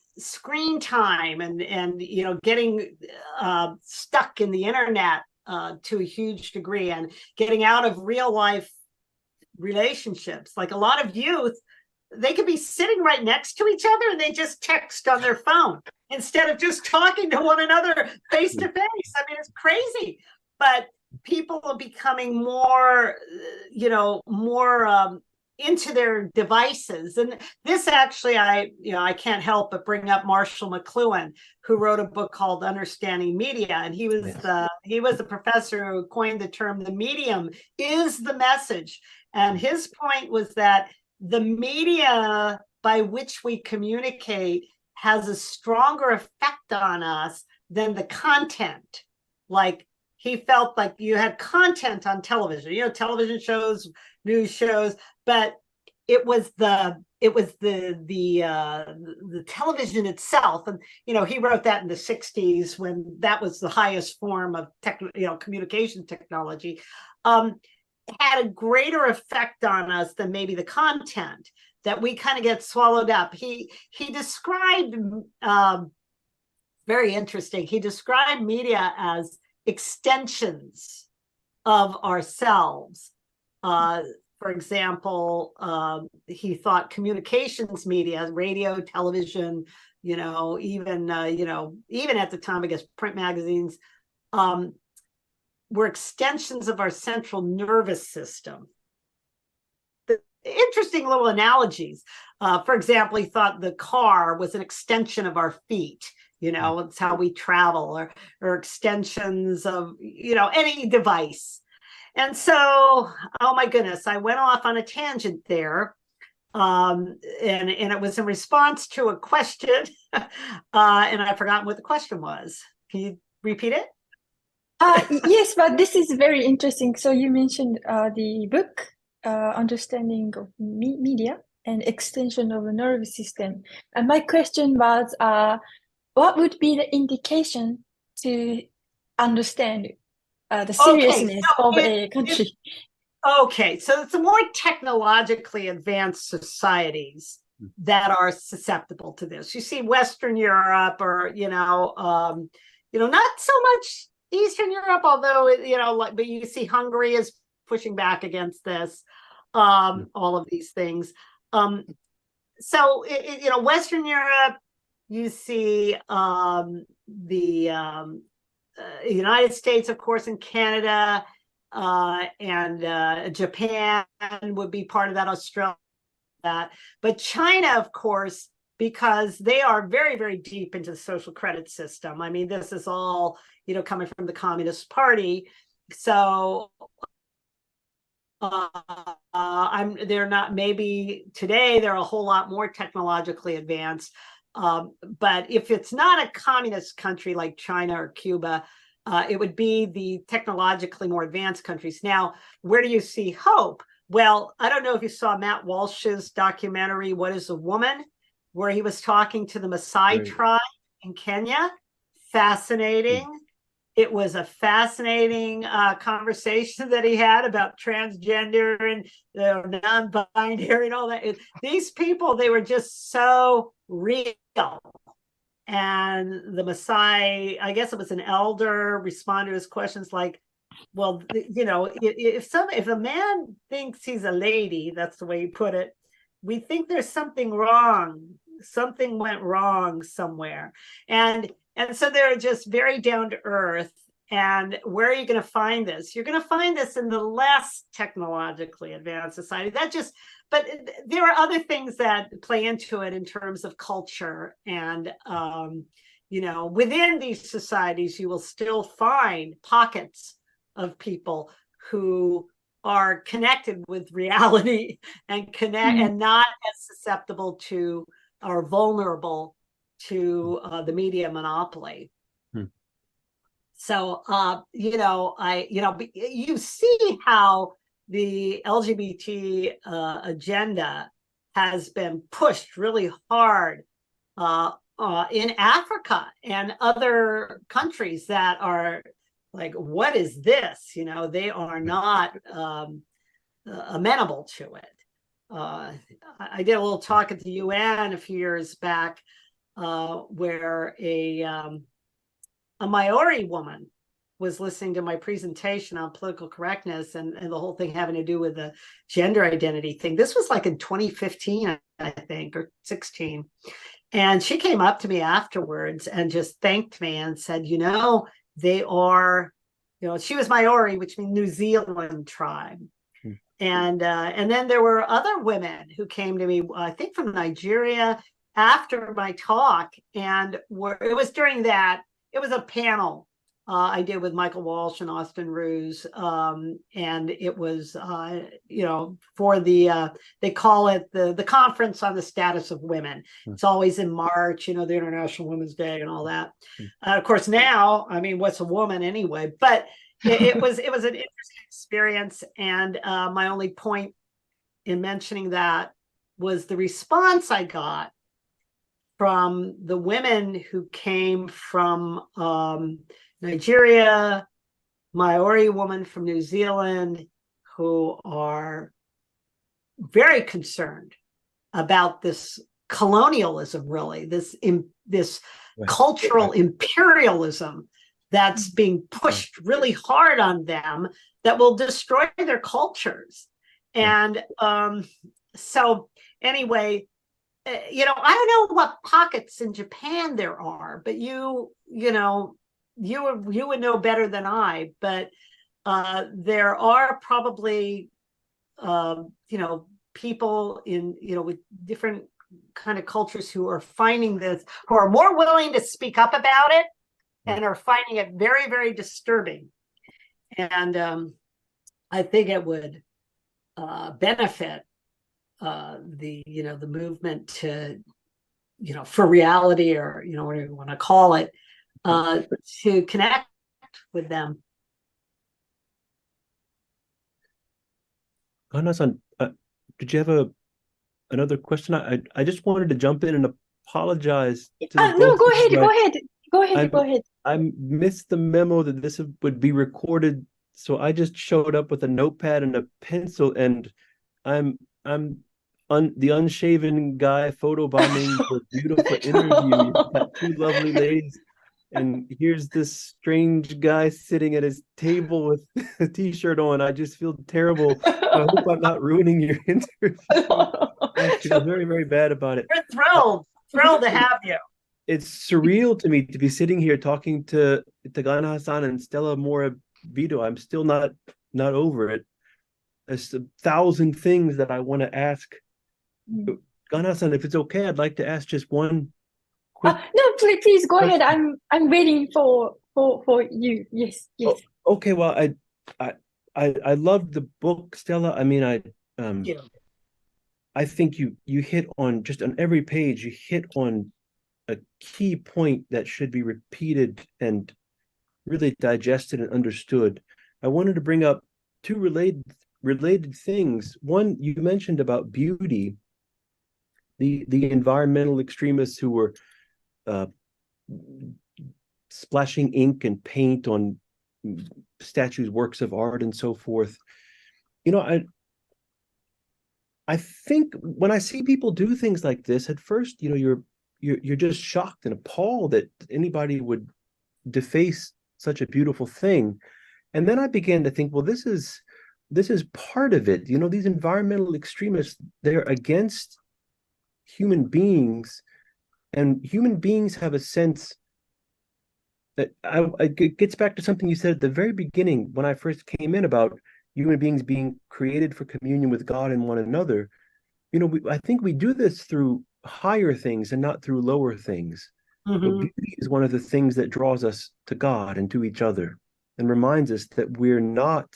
time and you know, getting stuck in the internet to a huge degree and getting out of real life relationships. Like a lot of youth, they could be sitting right next to each other and they just text on their phone instead of just talking to one another face to face. I mean, it's crazy, but people are becoming more, you know, more into their devices. And this actually, I can't help but bring up Marshall McLuhan, who wrote a book called Understanding Media. And he was a professor who coined the term, the medium is the message. And his point was that the media by which we communicate has a stronger effect on us than the content. Like, he felt like you had content on television, you know, television shows, news shows, but it was the television itself. And, you know, he wrote that in the 60s when that was the highest form of communication technology, had a greater effect on us than maybe the content, that we kind of get swallowed up. He described, very interesting, he described media as extensions of ourselves. For example, he thought communications media, radio, television, you know, even at the time, I guess, print magazines, were extensions of our central nervous system. Interesting little analogies. For example, he thought the car was an extension of our feet. You know, it's how we travel, or extensions of, you know, any device. And so, oh my goodness, I went off on a tangent there. And it was in response to a question, and I've forgotten what the question was. Can you repeat it? Yes, but this is very interesting. So you mentioned the book, Understanding of Media and Extension of the Nervous System. And my question was, what would be the indication to understand the seriousness of a country? Okay, so it's the more technologically advanced societies that are susceptible to this. You see Western Europe, or not so much Eastern Europe, although but you see Hungary is pushing back against this. All of these things. So Western Europe, you see the United States, of course, and Canada, and Japan would be part of that, Australia, but China, of course, because they are very, very deep into the social credit system. I mean, this is all, coming from the Communist Party. So they're not, maybe today they're a whole lot more technologically advanced. But if it's not a communist country like China or Cuba, it would be the technologically more advanced countries. Now, where do you see hope? Well, I don't know if you saw Matt Walsh's documentary, What is a Woman?, where he was talking to the Maasai tribe in Kenya. Fascinating. It was a fascinating conversation that he had about transgender and non-binary and all that. These people, they were just so real. And the Maasai, I guess it was an elder, responded to his questions like, well, if a man thinks he's a lady, that's the way he put it, we think there's something wrong. Something went wrong somewhere. And so they're just very down to earth. And where are you going to find this? You're going to find this in the less technologically advanced society. But there are other things that play into it in terms of culture. And, within these societies, you will still find pockets of people who are connected with reality and and not as susceptible to or vulnerable to the media monopoly. So, you see how the LGBT agenda has been pushed really hard in Africa and other countries that are like, what is this? They are not amenable to it. I did a little talk at the UN a few years back where a Maori woman was listening to my presentation on political correctness and the whole thing having to do with the gender identity thing. This was like in 2015, I think, or 16. And she came up to me afterwards and just thanked me and said, they are, she was Maori, which means New Zealand tribe. And then there were other women who came to me, I think from Nigeria, after my talk. And it was during that, it was a panel I did with Michael Walsh and Austin Ruse. And it was, for they call it the Conference on the Status of Women. It's always in March, the International Women's Day and all that. Of course, now, what's a woman anyway? But it was an interesting experience. And my only point in mentioning that was the response I got from the women who came from Nigeria, Maori woman from New Zealand, who are very concerned about this colonialism, really, this cultural imperialism that's being pushed really hard on them that will destroy their cultures. And so anyway, I don't know what pockets in Japan there are, but you would know better than I, but there are probably, people in, with different kind of cultures who are finding this, who are more willing to speak up about it and are finding it very, very disturbing. And I think it would benefit the movement to, for reality, or, whatever you want to call it, to connect with them. Hana-san, did you have another question? I just wanted to jump in and apologize to the no, go ahead. I missed the memo that this would be recorded, so I just showed up with a notepad and a pencil, and I'm the unshaven guy photobombing the beautiful interview. You've got two lovely ladies, and here's this strange guy sitting at his table with a t-shirt on. I just feel terrible. I hope I'm not ruining your interview. I feel very, very bad about it. We're thrilled to have you. It's surreal to me to be sitting here talking to Gana-san and Stella Morabito. I'm still not over it. There's 1,000 things that I want to ask. Gana-san, if it's okay, I'd like to ask just one quick. No, please go ahead. I'm waiting for you. Yes. Oh, okay. Well, I loved the book, Stella. I think you hit on, just on every page, you hit on a key point that should be repeated and really digested and understood. I wanted to bring up two related things. One, you mentioned about beauty, the environmental extremists who were splashing ink and paint on statues, works of art, and so forth. I think when I see people do things like this, at first, you're just shocked and appalled that anybody would deface such a beautiful thing. And then I began to think, well, this is part of it. These environmental extremists, they're against human beings, and human beings have a sense that it gets back to something you said at the very beginning when I first came in about human beings being created for communion with God and one another. I think we do this through higher things and not through lower things. But beauty is one of the things that draws us to God and to each other, and reminds us that we're not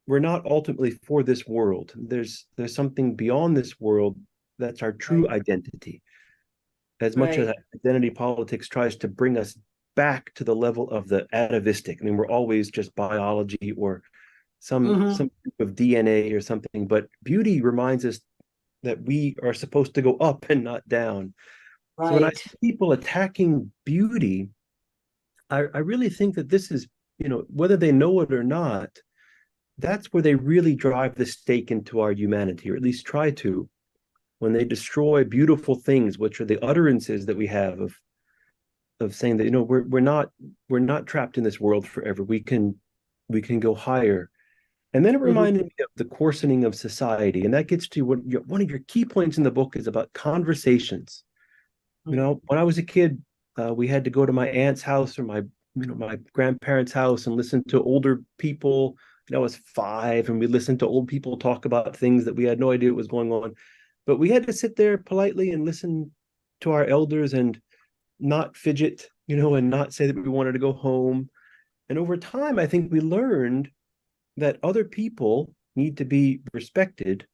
ultimately for this world. There's something beyond this world that's our true identity. As much as identity politics tries to bring us back to the level of the atavistic. I mean, we're always just biology or some type of DNA or something, but beauty reminds us that we are supposed to go up and not down. Right. So when I see people attacking beauty, I really think that this is, whether they know it or not, that's where they really drive the stake into our humanity, or at least try to, when they destroy beautiful things, which are the utterances that we have of saying that, we're not trapped in this world forever. We can go higher. And then it reminded me of the coarsening of society. And that gets to one of your key points in the book is about conversations. When I was a kid, we had to go to my aunt's house or my grandparents' house and listen to older people. I was 5, and we listened to old people talk about things that we had no idea what was going on. But we had to sit there politely and listen to our elders and not fidget, and not say that we wanted to go home. And over time, I think we learned that other people need to be respected,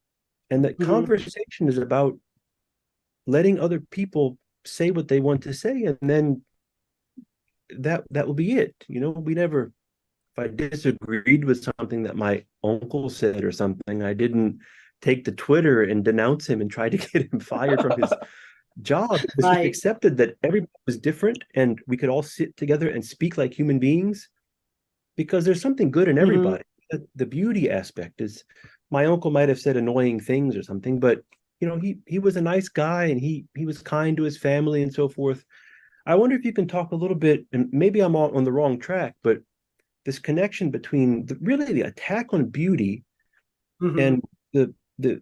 and that conversation is about letting other people say what they want to say, and then that will be it. We never, if I disagreed with something that my uncle said or something, I didn't take to Twitter and denounce him and try to get him fired from his job. Because we accepted that everybody was different and we could all sit together and speak like human beings, because there's something good in everybody. The beauty aspect is, my uncle might have said annoying things or something, but he was a nice guy, and he was kind to his family and so forth. I wonder if you can talk a little bit, and maybe I'm on the wrong track, but this connection between the attack on beauty and the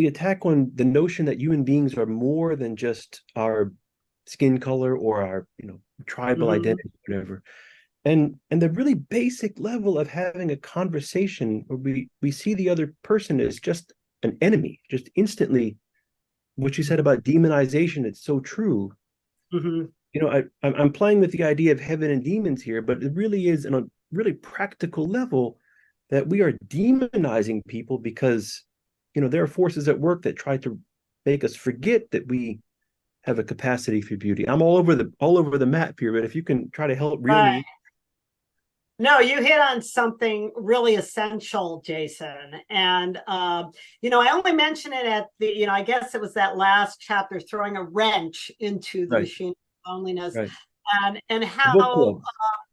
attack on the notion that human beings are more than just our skin color or our tribal identity, whatever. And the really basic level of having a conversation where we see the other person as just an enemy, just instantly. What you said about demonization, it's so true. I'm playing with the idea of heaven and demons here, but it really is on a really practical level that we are demonizing people because, there are forces at work that try to make us forget that we have a capacity for beauty. I'm all over the map here, but if you can try to help really. No, you hit on something really essential, Jason. And, I only mention it at the, I guess it was that last chapter, throwing a wrench into the machine of loneliness, and how,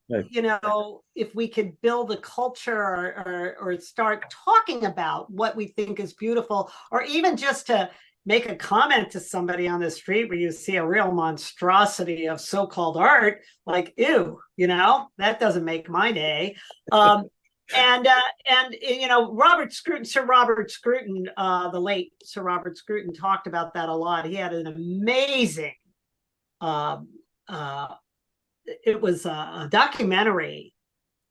if we could build a culture or start talking about what we think is beautiful, or even just to make a comment to somebody on the street where you see a real monstrosity of so-called art, like, ew, that doesn't make my day. And Sir Robert Scruton, the late Sir Robert Scruton, talked about that a lot. He had an amazing, it was a documentary,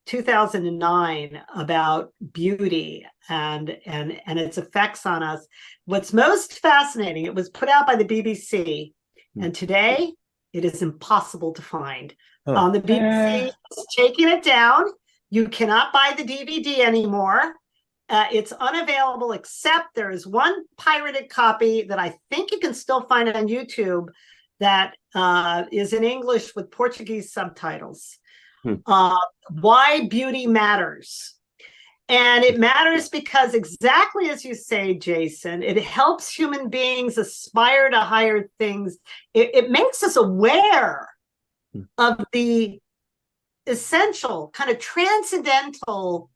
2009, about beauty and its effects on us. What's most fascinating, it was put out by the BBC, and today it is impossible to find. On the BBC, is taking it down. You cannot buy the DVD anymore. It's unavailable, except there is one pirated copy that I think you can still find on YouTube that is in English with Portuguese subtitles. Why beauty matters. And it matters because, exactly as you say, Jason, it helps human beings aspire to higher things. It makes us aware of the essential, kind of transcendental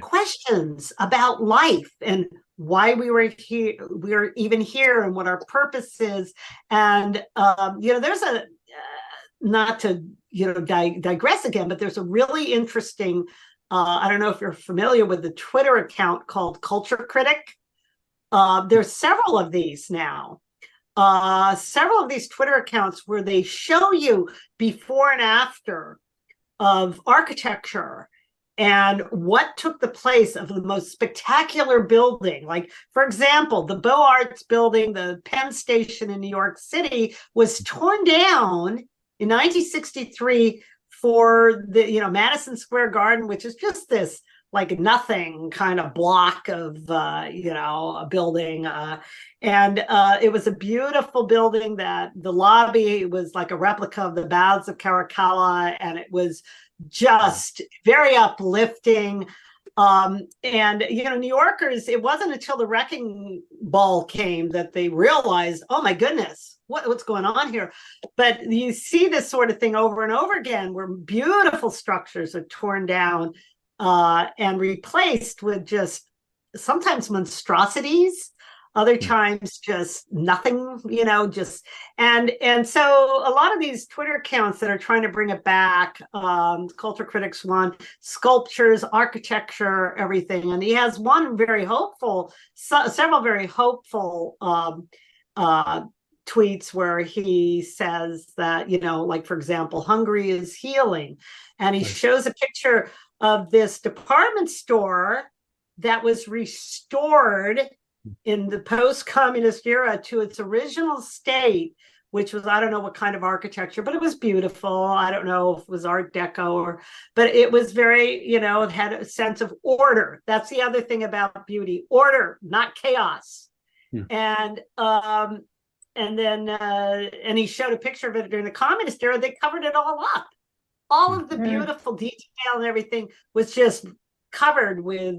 questions about life and why we were here, we're even here, and what our purpose is. And there's a not to digress again, but there's a really interesting, I don't know if you're familiar with the Twitter account called Culture Critic. There's several of these now. Several of these Twitter accounts where they show you before and after of architecture and what took the place of the most spectacular building. Like, for example, the Beaux Arts building, the Penn Station in New York City, was torn down in 1963 for the Madison Square Garden, which is just this like nothing kind of block of a building, and it was a beautiful building that the lobby was like a replica of the Baths of Caracalla, and it was just very uplifting. And New Yorkers, it wasn't until the wrecking ball came that they realized, oh my goodness, what's going on here? But you see this sort of thing over and over again, where beautiful structures are torn down and replaced with just sometimes monstrosities, other times just nothing, and so a lot of these Twitter accounts that are trying to bring it back, Culture Critics one, sculptures, architecture, everything. And he has one very hopeful, several very hopeful tweets where he says that, like, for example, Hungary is healing. And he shows a picture of this department store that was restored in the post-communist era to its original state, which was, I don't know what kind of architecture, but it was beautiful. I don't know if it was Art Deco but it was very, it had a sense of order. That's the other thing about beauty, order, not chaos. And then he showed a picture of it during the communist era. They covered it all up. All of the beautiful detail and everything was just covered with,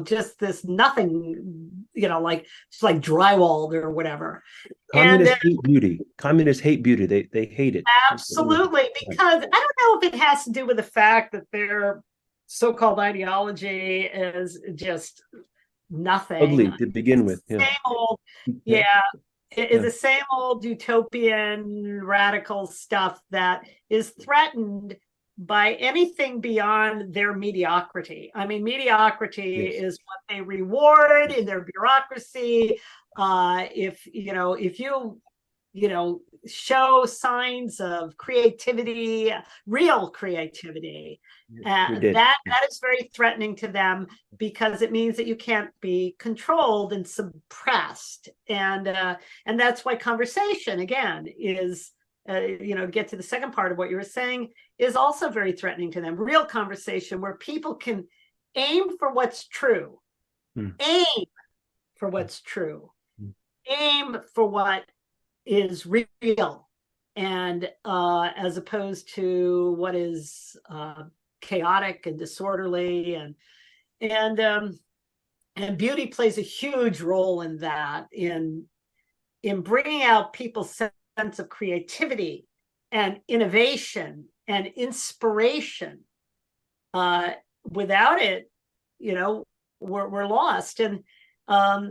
just this nothing, just like drywalled or whatever. Communists hate beauty. Communists hate beauty. They hate it. Absolutely, because I don't know if it has to do with the fact that their so-called ideology is just nothing. Ugly to begin with. Same old, it is the same old utopian radical stuff that is threatened by anything beyond their mediocrity. I mean, mediocrity is what they reward in their bureaucracy. If you show signs of creativity, real creativity, that is very threatening to them, because it means that you can't be controlled and suppressed. And that's why conversation, again, is get to the second part of what you were saying, is also very threatening to them. Real conversation where people can aim for what's true, aim for what's true, aim for what is real, and as opposed to what is chaotic and disorderly, and beauty plays a huge role in that, in bringing out people's sense of creativity and innovation and inspiration. Without it, we're lost. And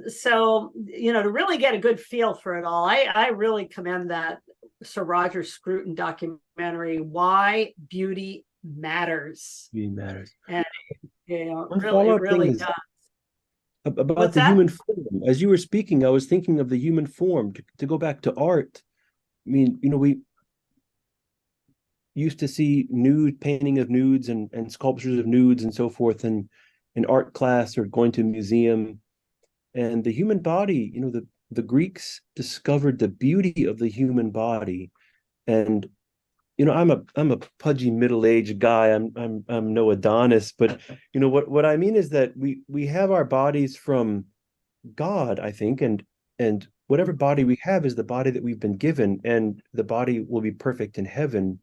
so, to really get a good feel for it all, I really commend that Sir Roger Scruton documentary, Why Beauty Matters. Beauty matters. And it really does. About What's the that? human form. As you were speaking, I was thinking of the human form. To go back to art, I mean, we used to see nude painting of nudes and sculptures of nudes and so forth in art class or going to a museum. And the human body, the Greeks discovered the beauty of the human body. And I'm a pudgy middle-aged guy. I'm no Adonis, but what I mean is that we have our bodies from God, I think, and whatever body we have is the body that we've been given, and the body will be perfect in heaven.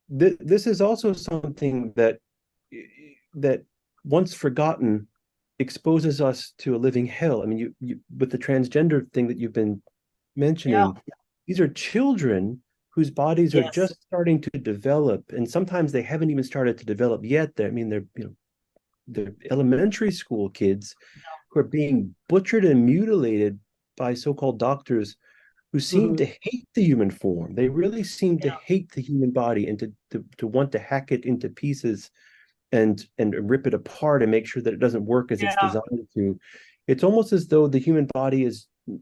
This is also something that once forgotten exposes us to a living hell. I mean, you with the transgender thing that you've been mentioning, these are children whose bodies are just starting to develop, and sometimes they haven't even started to develop yet. They're elementary school kids who are being butchered and mutilated by so-called doctors who seem to hate the human form. They really seem to hate the human body and to want to hack it into pieces and rip it apart and make sure that it doesn't work as it's designed to. It's almost as though the human body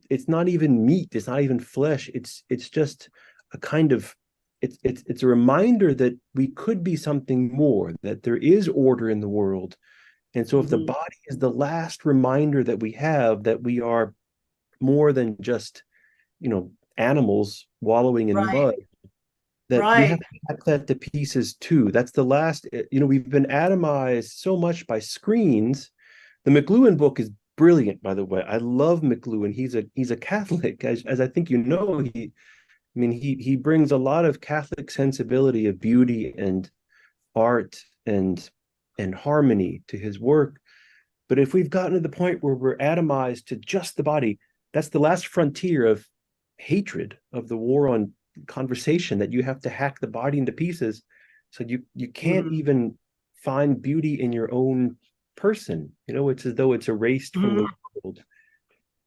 it's not even meat, it's not even flesh. It's just a kind of, it's a reminder that we could be something more, that there is order in the world. And so if the body is the last reminder that we have that we are more than just, animals wallowing in mud, that we have Right. to hack that to pieces too. That's the last, we've been atomized so much by screens. The McLuhan book is brilliant, by the way. I love McLuhan. He's a Catholic, as I think you know. He brings a lot of Catholic sensibility of beauty and art and harmony to his work. But if we've gotten to the point where we're atomized to just the body, that's the last frontier of hatred, of the war on conversation, that you have to hack the body into pieces. So you can't even find beauty in your own person. It's as though it's erased from the world.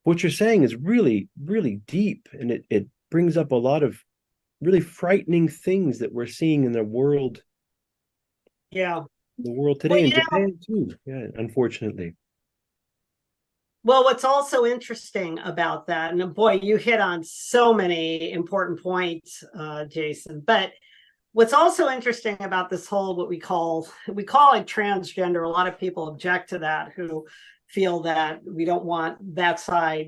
What you're saying is really, really deep, and it brings up a lot of really frightening things that we're seeing in the world. Yeah. The world today, in Japan too. Yeah, unfortunately. Well, what's also interesting about that, and boy, you hit on so many important points, Jason, but what's also interesting about this whole, we call it transgender. A lot of people object to that, who feel that we don't want that side,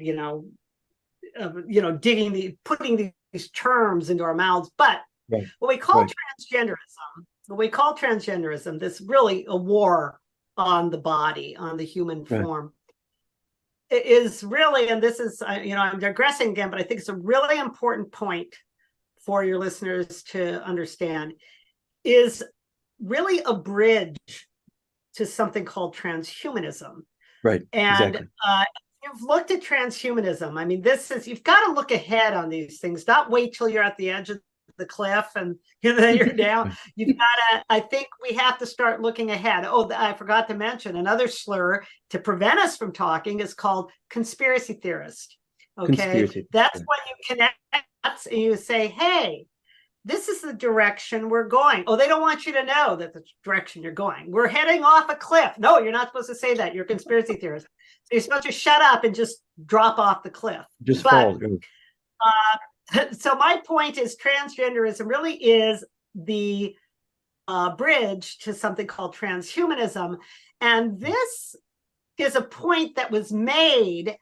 putting these terms into our mouths. But what we call transgenderism, this really a war on the body, on the human form. It is really, and this is, I'm digressing again, but I think it's a really important point for your listeners to understand, is really a bridge to something called transhumanism. Right. And exactly. You've looked at transhumanism. You've got to look ahead on these things, not wait till you're at the edge of the cliff and then you're down. You've got to, I think we have to start looking ahead. Oh, I forgot to mention another slur to prevent us from talking is called conspiracy theorist. Okay. That's when you connect and you say, hey, this is the direction we're going. Oh, they don't want you to know that the direction you're going. We're heading off a cliff. No, you're not supposed to say that. You're a conspiracy theorist. So you're supposed to shut up and just drop off the cliff. Fall. So my point is, transgenderism really is the bridge to something called transhumanism. And this is a point that was made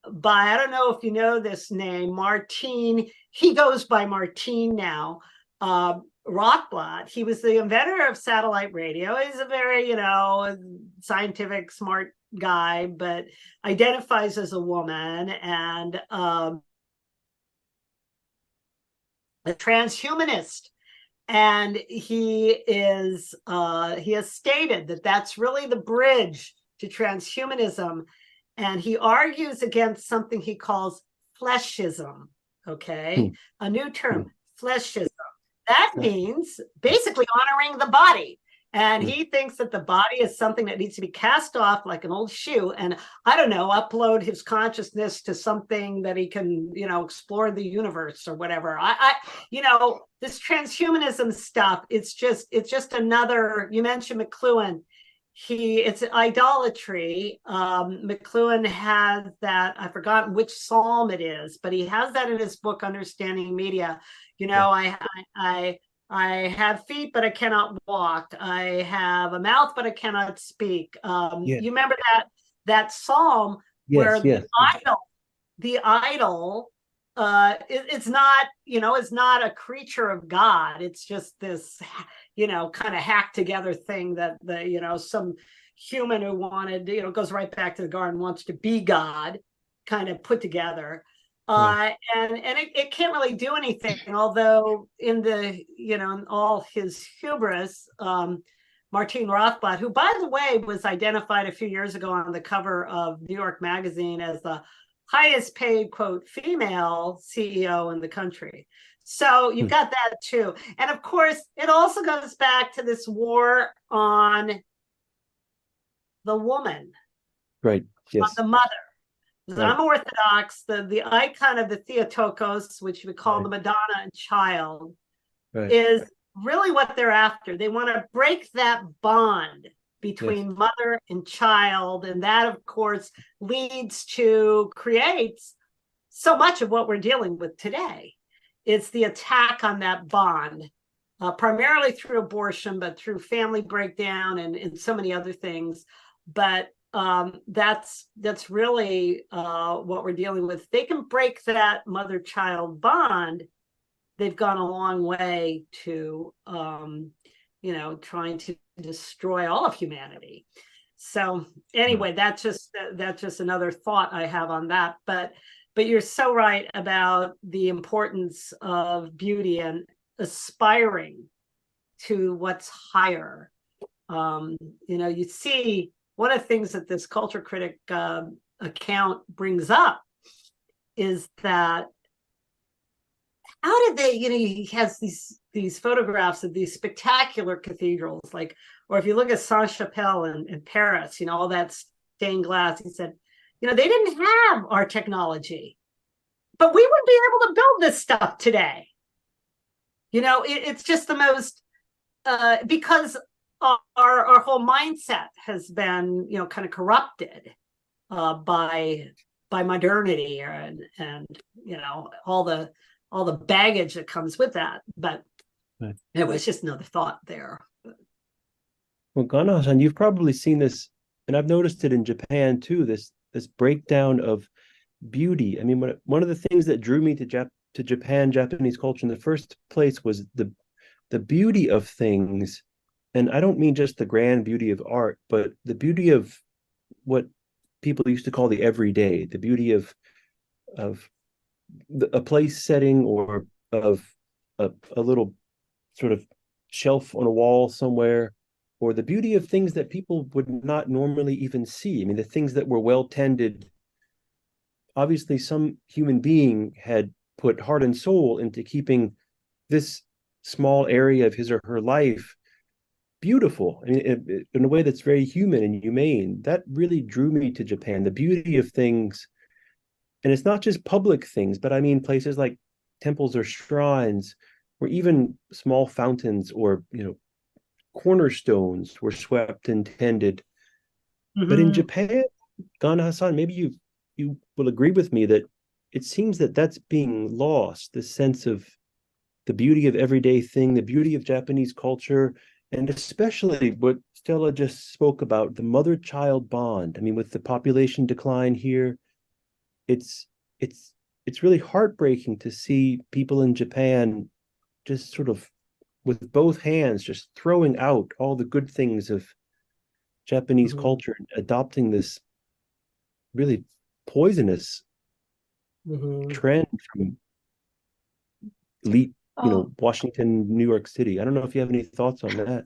by, I don't know if you know this name, Martin. He goes by Martin now. Rothblatt. He was the inventor of satellite radio. He's a very, scientific, smart guy, but identifies as a woman and a transhumanist. And he has stated that that's really the bridge to transhumanism. And he argues against something he calls fleshism. Okay. A new term, fleshism. That means basically honoring the body. And he thinks that the body is something that needs to be cast off like an old shoe. And I don't know, upload his consciousness to something that he can, explore the universe or whatever. This transhumanism stuff, it's just another, you mentioned McLuhan. It's idolatry. McLuhan has that, I've forgotten which psalm it is, but he has that in his book, Understanding Media. I have feet, but I cannot walk. I have a mouth, but I cannot speak. You remember that psalm where the idol, it's not, it's not a creature of God. It's just this, kind of hacked together thing that some human who wanted, goes right back to the garden, wants to be God, kind of put together. And it can't really do anything, although in all his hubris, Martin Rothblatt, who, by the way, was identified a few years ago on the cover of New York Magazine as the highest paid, quote, female CEO in the country. So you've got that too. And of course, it also goes back to this war on the woman, right? Yes. On the mother. Right. I'm Orthodox. The icon of the Theotokos, which we call the Madonna and Child, is really what they're after. They want to break that bond between mother and child. And that, of course, creates so much of what we're dealing with today. It's the attack on that bond, primarily through abortion, but through family breakdown and so many other things. But that's really what we're dealing with. They can break that mother-child bond, they've gone a long way to, trying to destroy all of humanity. So anyway, that's just another thought I have on that. But you're so right about the importance of beauty and aspiring to what's higher. You see one of the things that this culture critic account brings up is that how did they, he has these photographs of these spectacular cathedrals, like, or if you look at Saint-Chapelle in Paris, all that stained glass, he said, they didn't have our technology, but we would be able to build this stuff today. It's just the most, because our whole mindset has been, kind of corrupted by modernity and all the baggage that comes with that. But right. It was just another thought there. Well, Gana-san, you've probably seen this, and I've noticed it in Japan too, this breakdown of beauty. I mean, one of the things that drew me to Japan, Japanese culture in the first place was the beauty of things. And I don't mean just the grand beauty of art, but the beauty of what people used to call the everyday, the beauty of a place setting, or of a little sort of shelf on a wall somewhere, or the beauty of things that people would not normally even see. I mean, the things that were well tended. Obviously, some human being had put heart and soul into keeping this small area of his or her life beautiful, I mean, in a way that's very human and humane. That really drew me to Japan, the beauty of things. And it's not just public things, but I mean places like temples or shrines, or even small fountains, or cornerstones were swept and tended. Mm-hmm. But in Japan, Gana-san, maybe you will agree with me that it seems that that's being lost, this sense of the beauty of everyday thing, the beauty of Japanese culture, and especially what Stella just spoke about, the mother-child bond. I mean, with the population decline here, it's really heartbreaking to see people in Japan just sort of with both hands just throwing out all the good things of Japanese mm-hmm. culture, adopting this really poisonous mm-hmm. trend from elite, Washington, New York City. I don't know if you have any thoughts on that.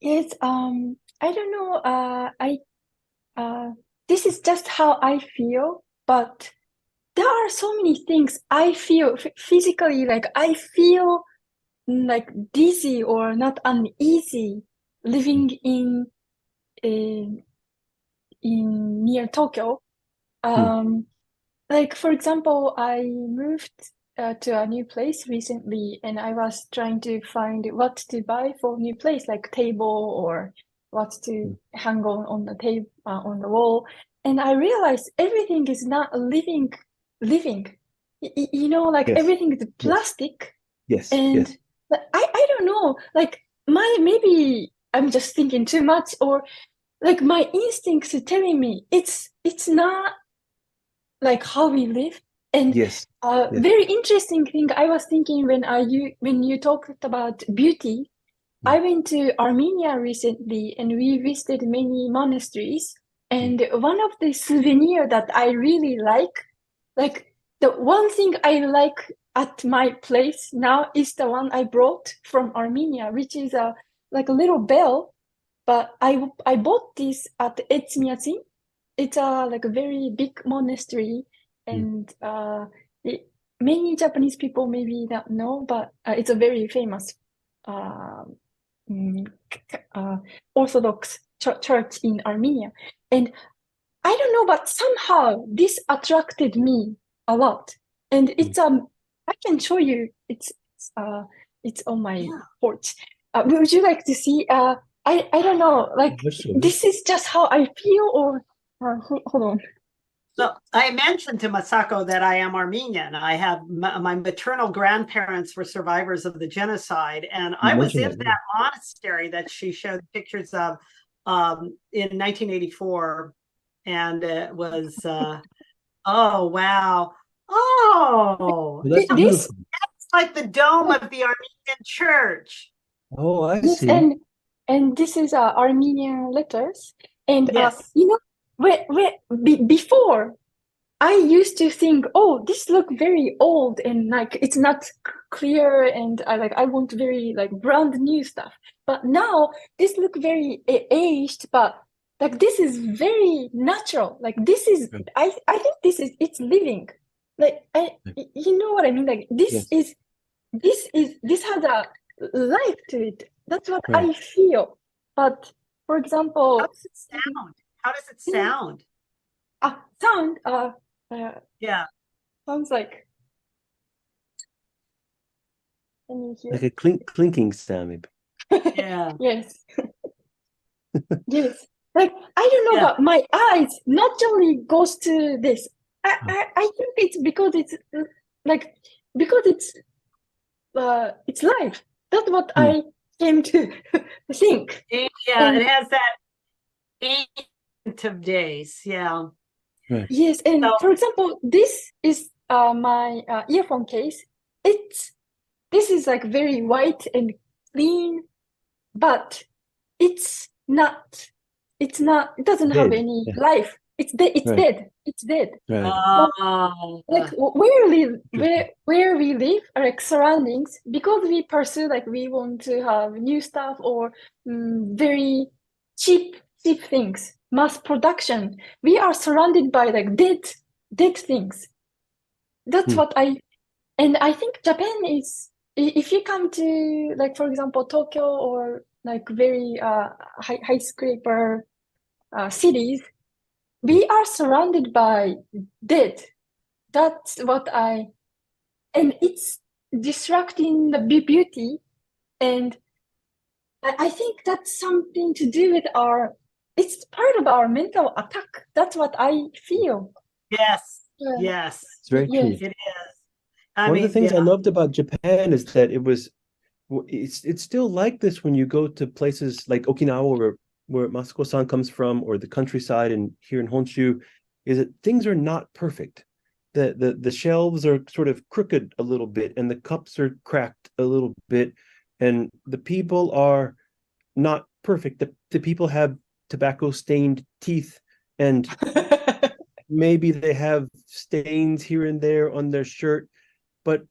Yes. I don't know. This is just how I feel, but there are so many things I feel physically, like I feel like dizzy or not uneasy living in near Tokyo. Like, for example, I moved to a new place recently, and I was trying to find what to buy for a new place, like table or what to hang on the table on the wall. And I realized everything is not living. Like yes. Everything is plastic. Yes. And yes. I don't know, like maybe I'm just thinking too much, or like my instincts are telling me it's not like how we live. And yes. Very interesting thing I was thinking when you talked about beauty, I went to Armenia recently and we visited many monasteries. And one of the souvenirs that I really like the one thing I like at my place now is the one I brought from Armenia, which is like a little bell. But I bought this at Etsumiyashi. It's like a very big monastery, and many Japanese people maybe not know, but it's a very famous Orthodox church in Armenia. And I don't know, but somehow this attracted me a lot. And it's I can show you. It's on my porch. Would you like to see? I don't know. Like this is just how I feel. Or hold on. So I mentioned to Masako that I am Armenian. I have my maternal grandparents were survivors of the genocide, and I was in that monastery that she showed pictures of in 1984, and it was oh wow. Oh, Well, that's This, beautiful. it's like the dome of the Armenian church. Oh, I yes, see. and this is Armenian letters, and Yes. you know, before I used to think, oh, this look very old and like it's not clear, and I want very like brand new stuff. But now this look very aged, but like this is very natural. Like this is, Right. I think it's living. Like you know what I mean? Like Yes. this has a life to it. That's what Right. I feel. But for example, How does it sound? How does it sound? sound Yeah. sounds like, can you hear? Like a clinking sound, maybe. Yeah. Yes. Yes. Like I don't know, Yeah. but my eyes naturally goes to this. I think it's because it's like because it's life. That's what I came to think. Yeah, it has that ancient of days. Yeah. Right. Yes, and So- for example, this is my earphone case. This is like very white and clean, but it doesn't have Dead. any Yeah. life. It's dead. It's Right. dead. It's dead. Uh, Right. Like where we live, like surroundings, because we pursue like we want to have new stuff or very cheap things, mass production. We are surrounded by like dead things. That's what I think Japan is. If you come to like for example Tokyo or like very high scraper cities, we are surrounded by dead. That's what and it's distracting the beauty, and I think that's something to do with it's part of our mental attack. That's what I feel. yes. Yeah. Yes. It's very Yes. true. It is. I One of mean, the things yeah. I loved about Japan is that it's still like this when you go to places like Okinawa, where Masako-san comes from, or the countryside, and here in Honshu, is that things are not perfect. The shelves are sort of crooked a little bit, and the cups are cracked a little bit, and the people are not perfect. The people have tobacco-stained teeth, and maybe they have stains here and there on their shirt, but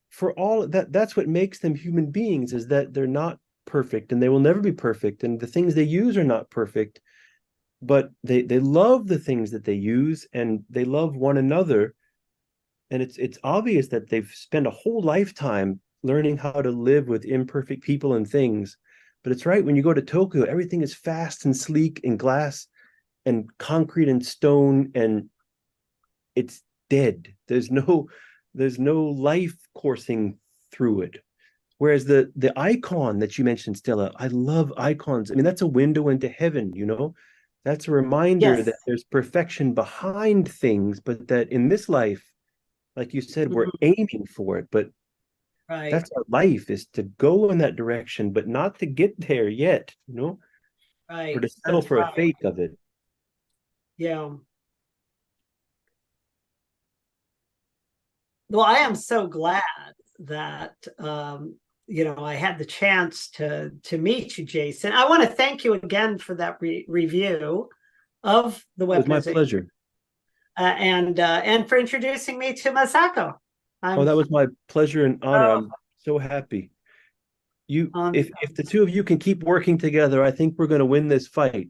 for all that's what makes them human beings, is that they're not perfect, and they will never be perfect, and the things they use are not perfect, but they love the things that they use, and they love one another, and it's obvious that they've spent a whole lifetime learning how to live with imperfect people and things. But it's right, when you go to Tokyo, everything is fast and sleek and glass and concrete and stone, and it's dead. There's no life coursing through it. Whereas the icon that you mentioned, Stella, I love icons. I mean, that's a window into heaven, you know? That's a reminder Yes. that there's perfection behind things, but that in this life, like you said, we're aiming for it. But Right. that's our life, is to go in that direction, but not to get there yet, you know? Right. Or to settle That's for a right. fate of it. Yeah. Well, I am so glad that I had the chance to meet you, Jason. I want to thank you again for that review of the It was my Weaponization, pleasure. and for introducing me to Masako. Oh, that was my pleasure and honor. I'm so happy. If the two of you can keep working together, I think we're going to win this fight.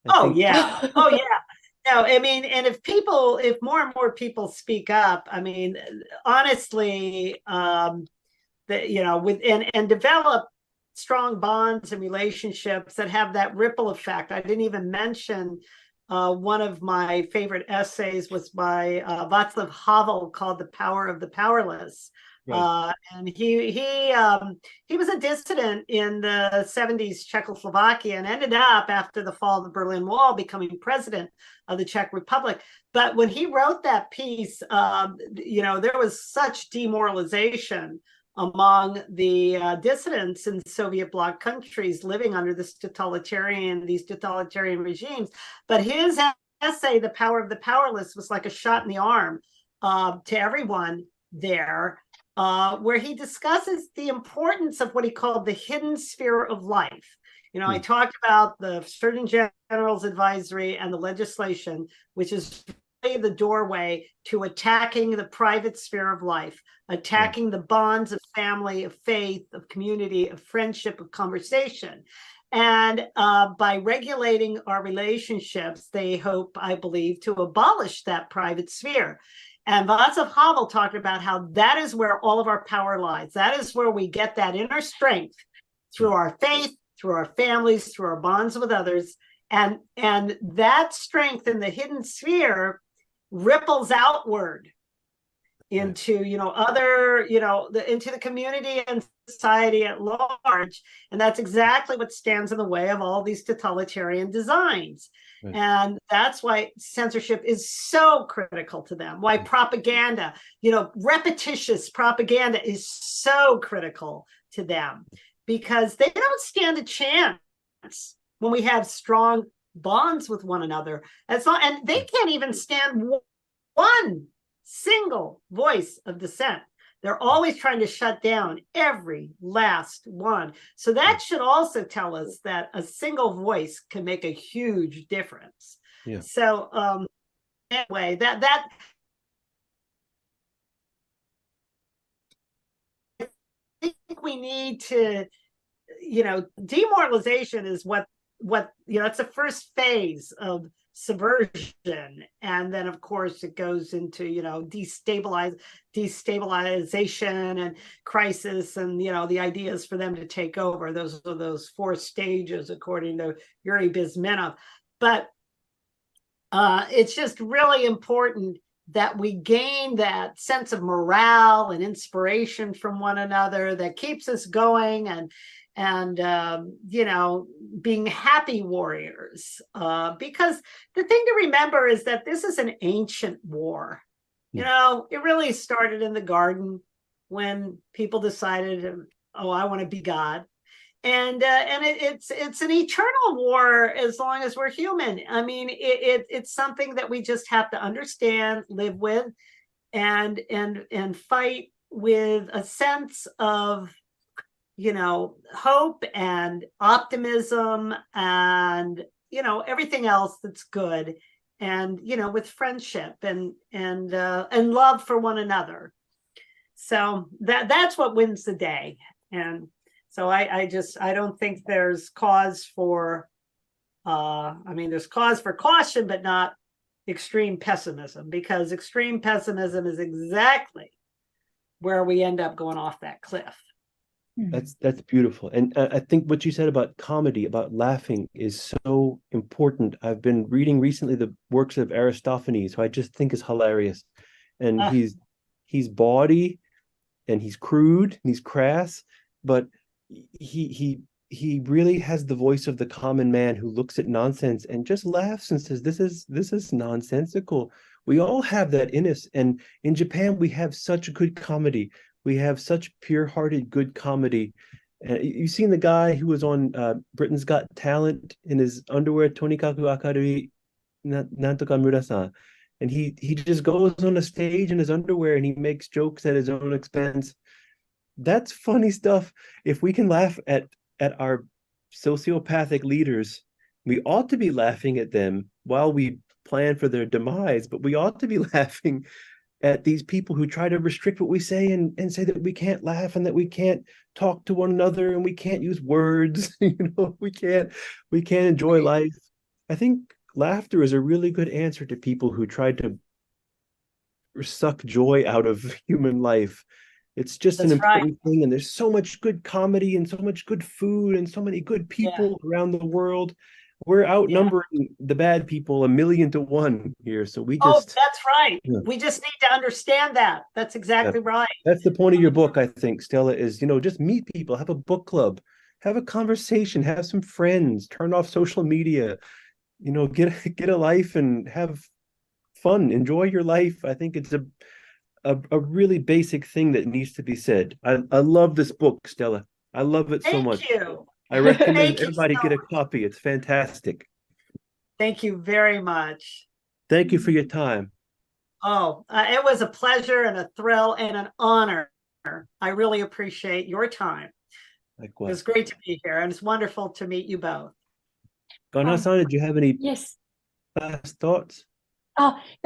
Yeah. Oh, yeah. No, I mean, and if more and more people speak up, I mean, honestly, and develop strong bonds and relationships that have that ripple effect. I didn't even mention one of my favorite essays was by Václav Havel called "The Power of the Powerless." Right. And he was a dissident in the 70s Czechoslovakia and ended up, after the fall of the Berlin Wall, becoming president of the Czech Republic. But when he wrote that piece, there was such demoralization among the dissidents in Soviet bloc countries living under these totalitarian regimes. But his essay, "The Power of the Powerless," was like a shot in the arm to everyone there, where he discusses the importance of what he called the hidden sphere of life. You know, I talked about the Surgeon General's advisory and the legislation, which is really the doorway to attacking the private sphere of life, attacking the bonds of family, of faith, of community, of friendship, of conversation. And by regulating our relationships, they hope, I believe, to abolish that private sphere. And Václav Havel talked about how that is where all of our power lies. That is where we get that inner strength through our faith, through our families, through our bonds with others. And that strength in the hidden sphere ripples outward into, you know, other, you know, into the community and society at large. And that's exactly what stands in the way of all these totalitarian designs. Right. And that's why censorship is so critical to them, why propaganda, you know, repetitious propaganda is so critical to them, because they don't stand a chance when we have strong bonds with one another. That's not, and they can't even stand one single voice of dissent. They're always trying to shut down every last one. So that should also tell us that a single voice can make a huge difference. Yeah. So anyway, that I think we need to, you know, demoralization is what you know, it's the first phase of subversion, and then of course it goes into, you know, destabilization and crisis, and you know, the ideas for them to take over. Those are those 4 stages according to Yuri Bezmenov. But it's just really important that we gain that sense of morale and inspiration from one another that keeps us going, and you know, being happy warriors, because the thing to remember is that this is an ancient war. You know, it really started in the garden when people decided, oh, I want to be God, and it's an eternal war as long as we're human. I mean, it's something that we just have to understand, live with, and fight with a sense of, you know, hope and optimism and, you know, everything else that's good, and, you know, with friendship and love for one another. So that's what wins the day. And so I don't think there's cause for, I mean, there's cause for caution, but not extreme pessimism, because extreme pessimism is exactly where we end up going off that cliff. That's beautiful. And I think what you said about comedy, about laughing, is so important. I've been reading recently the works of Aristophanes, who I just think is hilarious. And he's bawdy, and he's crude, and he's crass, but he really has the voice of the common man who looks at nonsense and just laughs and says, this is nonsensical. We all have that in us. And in Japan, we have such good comedy. We have such pure-hearted, good comedy. You've seen the guy who was on Britain's Got Talent in his underwear, Tonikaku Akarui Nantoka Mura-san. And he just goes on a stage in his underwear and he makes jokes at his own expense. That's funny stuff. If we can laugh at our sociopathic leaders, we ought to be laughing at them while we plan for their demise, but we ought to be laughing at these people who try to restrict what we say and say that we can't laugh and that we can't talk to one another and we can't use words. You know, we can't enjoy life. I think laughter is a really good answer to people who try to suck joy out of human life. It's just an important thing, and there's so much good comedy and so much good food and so many good people around the world. We're outnumbering the bad people 1,000,000 to 1 here. So we just... Oh, that's right. Yeah. We just need to understand that. That's exactly right. That's the point of your book, I think, Stella, is, you know, just meet people, have a book club, have a conversation, have some friends, turn off social media, you know, get a life and have fun, enjoy your life. I think it's a really basic thing that needs to be said. I love this book, Stella. I love it so much. Thank you. I recommend everybody get a copy. It's fantastic. Thank you very much. Thank you for your time. Oh, it was a pleasure and a thrill and an honor. I really appreciate your time. Likewise. It was great to be here, and it's wonderful to meet you both. Gana-san, did you have any Yes. last thoughts?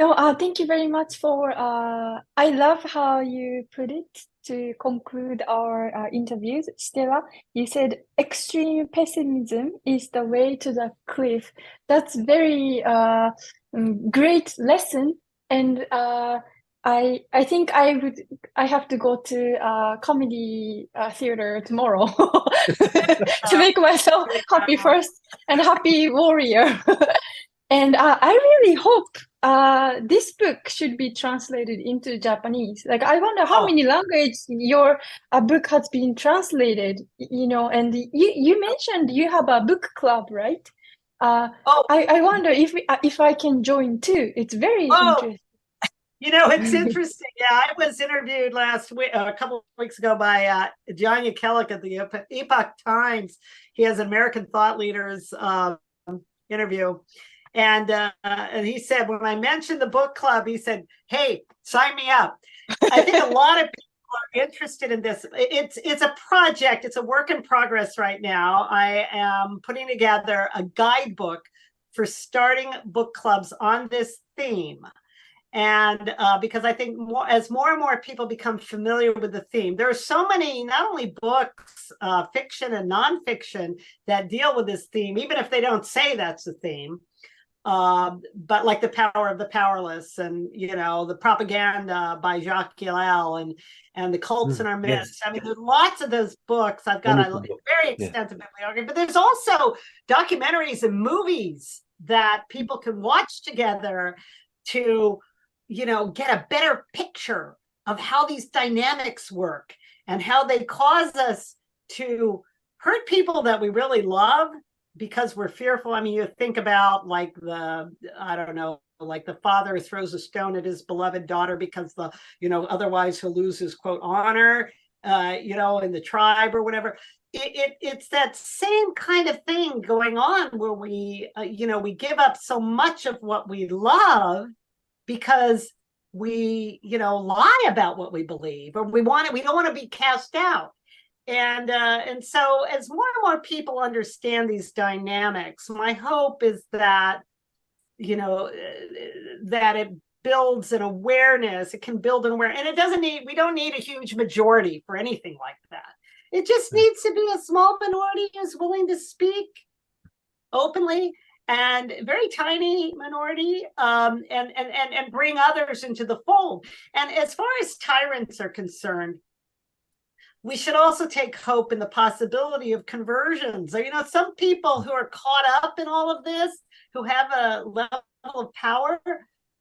No, thank you very much for, I love how you put it to conclude our interviews. Stella, you said extreme pessimism is the way to the cliff. That's very great lesson. And I think I have to go to comedy theater tomorrow to make myself happy first and happy warrior. And I really hope this book should be translated into Japanese. Like, I wonder how many languages your book has been translated, and you mentioned you have a book club, right? I wonder if I can join too. It's very interesting. It's interesting. Yeah, I was interviewed last week, a couple of weeks ago by John Kellick at the Epoch Times. He has an American thought leaders interview. And he said, when I mentioned the book club, he said, hey, sign me up. I think a lot of people are interested in this. It's a project. It's a work in progress right now. I am putting together a guidebook for starting book clubs on this theme. And because I think as more and more people become familiar with the theme, there are so many, not only books, fiction and nonfiction, that deal with this theme, even if they don't say that's the theme. But like The Power of the Powerless, and the Propaganda by Jacques Ellul, and The Cults in Our Midst. I mean, there's lots of those books. I've got a very extensive bibliography, but there's also documentaries and movies that people can watch together to get a better picture of how these dynamics work and how they cause us to hurt people that we really love because we're fearful. I mean, you think about like the father throws a stone at his beloved daughter because otherwise he'll lose his quote honor, in the tribe or whatever. It's that same kind of thing going on where we give up so much of what we love because we, lie about what we believe, or we don't want to be cast out. And so as more and more people understand these dynamics, my hope is that, that it builds an awareness. It can build an awareness, and we don't need a huge majority for anything like that. It just needs to be a small minority who's willing to speak openly, and very tiny minority, and bring others into the fold. And as far as tyrants are concerned, we should also take hope in the possibility of conversions. Some people who are caught up in all of this, who have a level of power,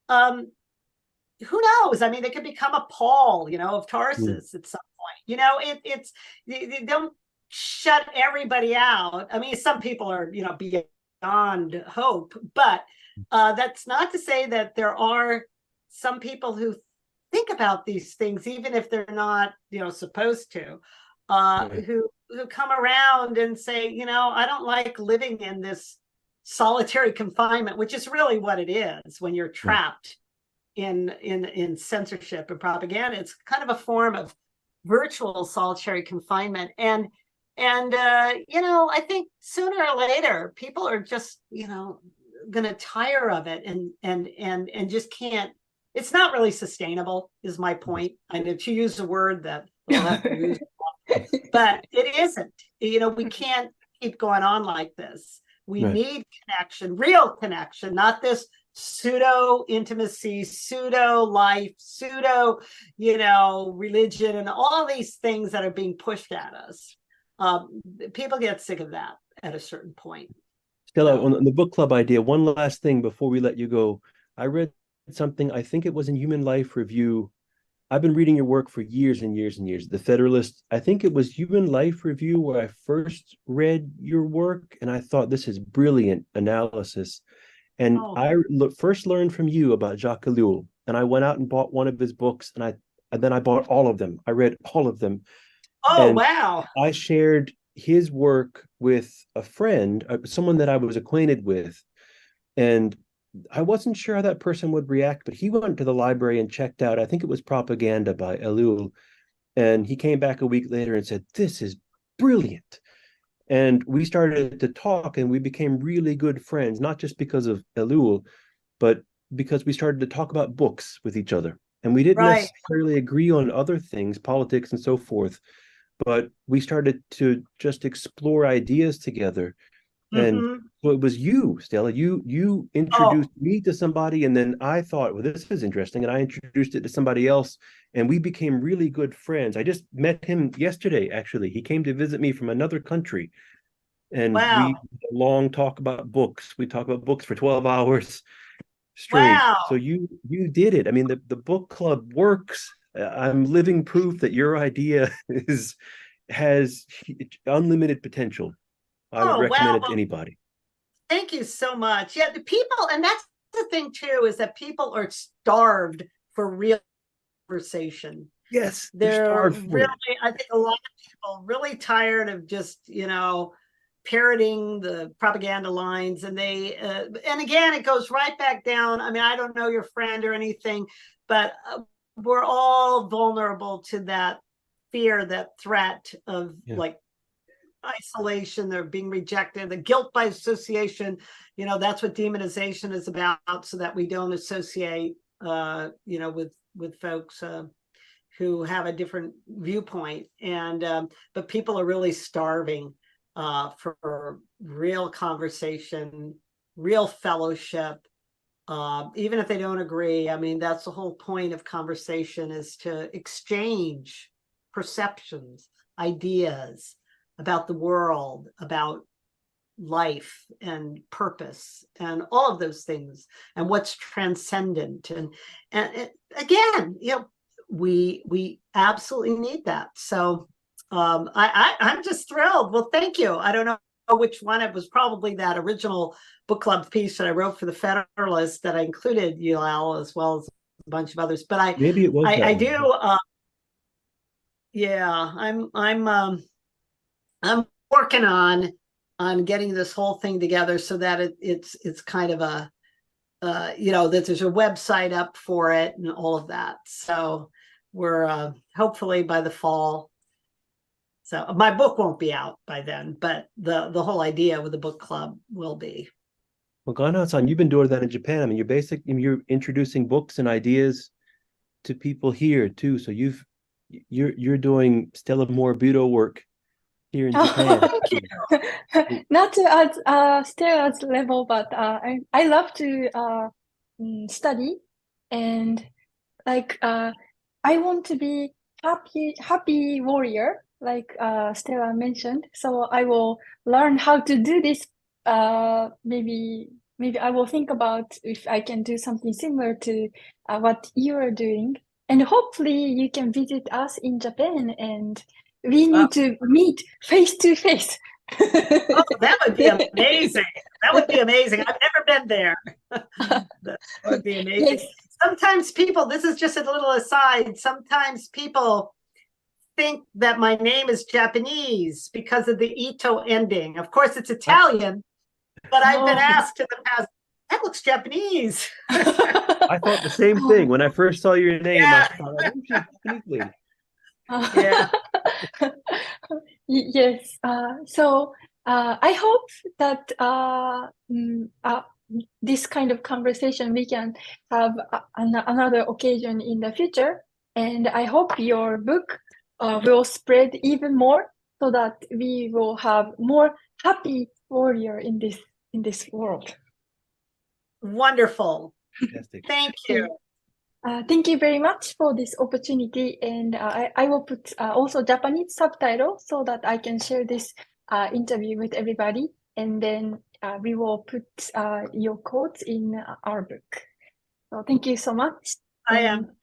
who knows? I mean, they could become a Paul, of Tarsus at some point. They don't shut everybody out. I mean, some people are, beyond hope, but that's not to say that there are some people who think about these things, even if they're not, supposed to, who come around and say, I don't like living in this solitary confinement, which is really what it is when you're trapped in censorship and propaganda. It's kind of a form of virtual solitary confinement. And I think sooner or later, people are just, going to tire of it and just can't. It's not really sustainable, is my point. And to use a word that we'll have to use, but it isn't. We can't keep going on like this. We need connection, real connection, not this pseudo intimacy, pseudo life, pseudo, religion, and all these things that are being pushed at us. People get sick of that at a certain point. Stella, on the book club idea, one last thing before we let you go. I read something, I think it was in Human Life Review. I've been reading your work for years and years and years. The Federalist, I think it was Human Life Review where I first read your work, and I thought, this is brilliant analysis. And I first learned from you about Jacques Ellul, and I went out and bought one of his books, and then I bought all of them. I read all of them. Oh, wow. I shared his work with a friend, someone that I was acquainted with, and I wasn't sure how that person would react, but he went to the library and checked out, I think it was Propaganda by Elul. And he came back a week later and said, "This is brilliant." And we started to talk and we became really good friends, not just because of Elul, but because we started to talk about books with each other. And we didn't Right. necessarily agree on other things, politics and so forth, but we started to just explore ideas together. And Mhm. so it was you, Stella. You Oh, introduced me to somebody, and then I thought, well, this is interesting, and I introduced it to somebody else, and we became really good friends. I just met him yesterday, actually. He came to visit me from another country, and we wow. had a long talk about books. We talked about books for 12 hours straight. So Wow. you did it. I mean, the book club works. I'm living proof that your idea has unlimited potential. I would Oh, recommend well, it to anybody. thank you so much. Yeah, the people, and that's the thing too, is that people are starved for real conversation. Yes, They're starved for really, it. I think a lot of people really tired of just, parroting the propaganda lines. And and again, it goes right back down. I mean, I don't know your friend or anything, but we're all vulnerable to that fear, that threat of Yeah. like isolation, they're being rejected, the guilt by association. That's what demonization is about, so that we don't associate with folks who have a different viewpoint. And but people are really starving for real conversation, real fellowship, even if they don't agree. I mean, that's the whole point of conversation, is to exchange perceptions, ideas about the world, about life and purpose and all of those things, and what's transcendent. And again, we absolutely need that. So I'm just thrilled. Well, thank you. I don't know which one. It was probably that original book club piece that I wrote for the Federalist that I included Yulal, as well as a bunch of others. But Maybe it was that I one. do. Yeah, I'm working on getting this whole thing together, so that it's kind of a that there's a website up for it and all of that. So we're hopefully by the fall. So my book won't be out by then, but the whole idea with the book club will be. Well, Gana-san, you've been doing that in Japan. I mean, you're introducing books and ideas to people here too. So you're doing Stella Morabito work here in Japan. Thank you. Not as Stella's level, but I love to study, and like I want to be happy warrior, like Stella mentioned. So I will learn how to do this. Maybe I will think about if I can do something similar to what you are doing, and hopefully you can visit us in Japan, and we need to meet face to face. Oh, that would be amazing. That would be amazing. I've never been there. That would be amazing. Yes. Sometimes people, this is just a little aside, sometimes people think that my name is Japanese because of the Ito ending. Of course, it's Italian, but I've been asked in the past, that looks Japanese. I thought the same thing when I first saw your name. Yeah. I thought, "Oh, she's Japanese lady." Yeah. Yes. So I hope that this kind of conversation we can have another occasion in the future. And I hope your book will spread even more, so that we will have more happy warrior in this world. Wonderful. Fantastic. Thank you. Thank you very much for this opportunity, and I will put also Japanese subtitle so that I can share this interview with everybody, and then we will put your quotes in our book. So thank you so much. I am.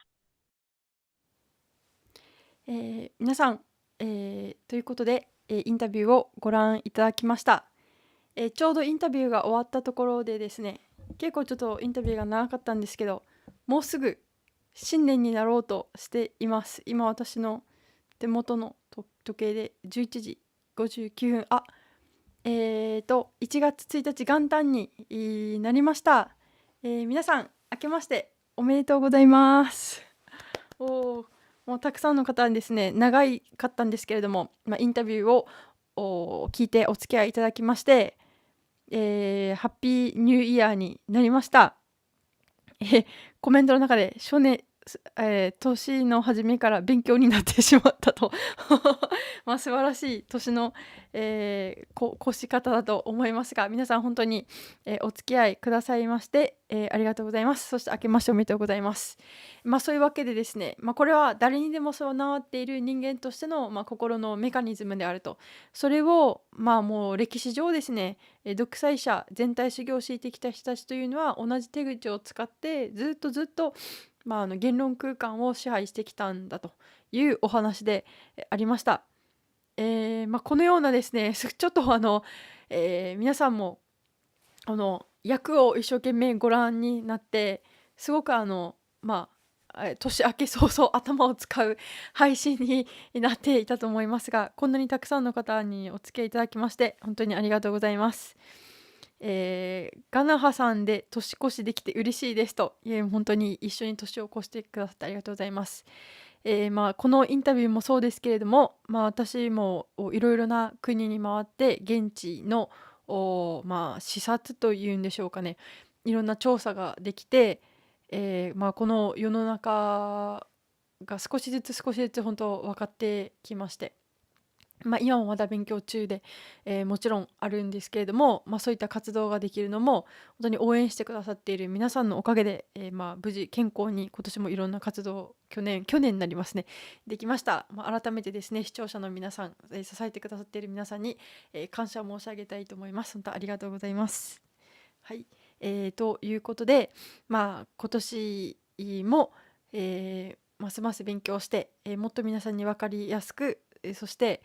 皆さん、ということで、インタビューをご覧いただきました。ちょうどインタビューが終わったところでですね、結構ちょっとインタビューが長かったんですけど、もうすぐ新年になろうとしています。今私の手元の時計で11時59分。1月1日元旦になりました。皆さん明けましておめでとうございます。もうたくさんの方にですね、長かったんですけれども、インタビューを聞いてお付き合いいただきまして、ハッピーニューイヤーになりました。コメントの中で年の初めから勉強になってしまったと素晴らしい年の、越し方だと思いますが、皆さん本当に、お付き合いくださいまして、ありがとうございます。そして明けましておめでとうございます。そういうわけでですね、これは誰にでも備わっている人間としての、心のメカニズムであると。それをもう歴史上ですね、独裁者全体主義を敷いてきた人たちというのは同じ手口を使ってずっと言論空間を支配してきたんだというお話でありました。このようなですね、ちょっと皆さんも役を一生懸命ご覧になって、すごく年明け早々頭を使う配信になっていたと思いますが、こんなにたくさんの方にお付き合いいただきまして本当にありがとうございます。ガナハさんで年越しできて嬉しいですと、本当に一緒に年を越してくださってありがとうございます。このインタビューもそうですけれども、私もいろいろな国に回って現地の視察というんでしょうかね、いろんな調査ができて、この世の中が少しずつ本当分かってきまして、今もまだ勉強中で、もちろんあるんですけれども、そういった活動ができるのも本当に応援してくださっている皆さんのおかげで、無事健康に今年もいろんな活動を去年になりますね、できました。改めてですね、視聴者の皆さん、支えてくださっている皆さんに、感謝申し上げたいと思います。本当ありがとうございます。はい、ということで、今年も、ますます勉強して、もっと皆さんに分かりやすく、そして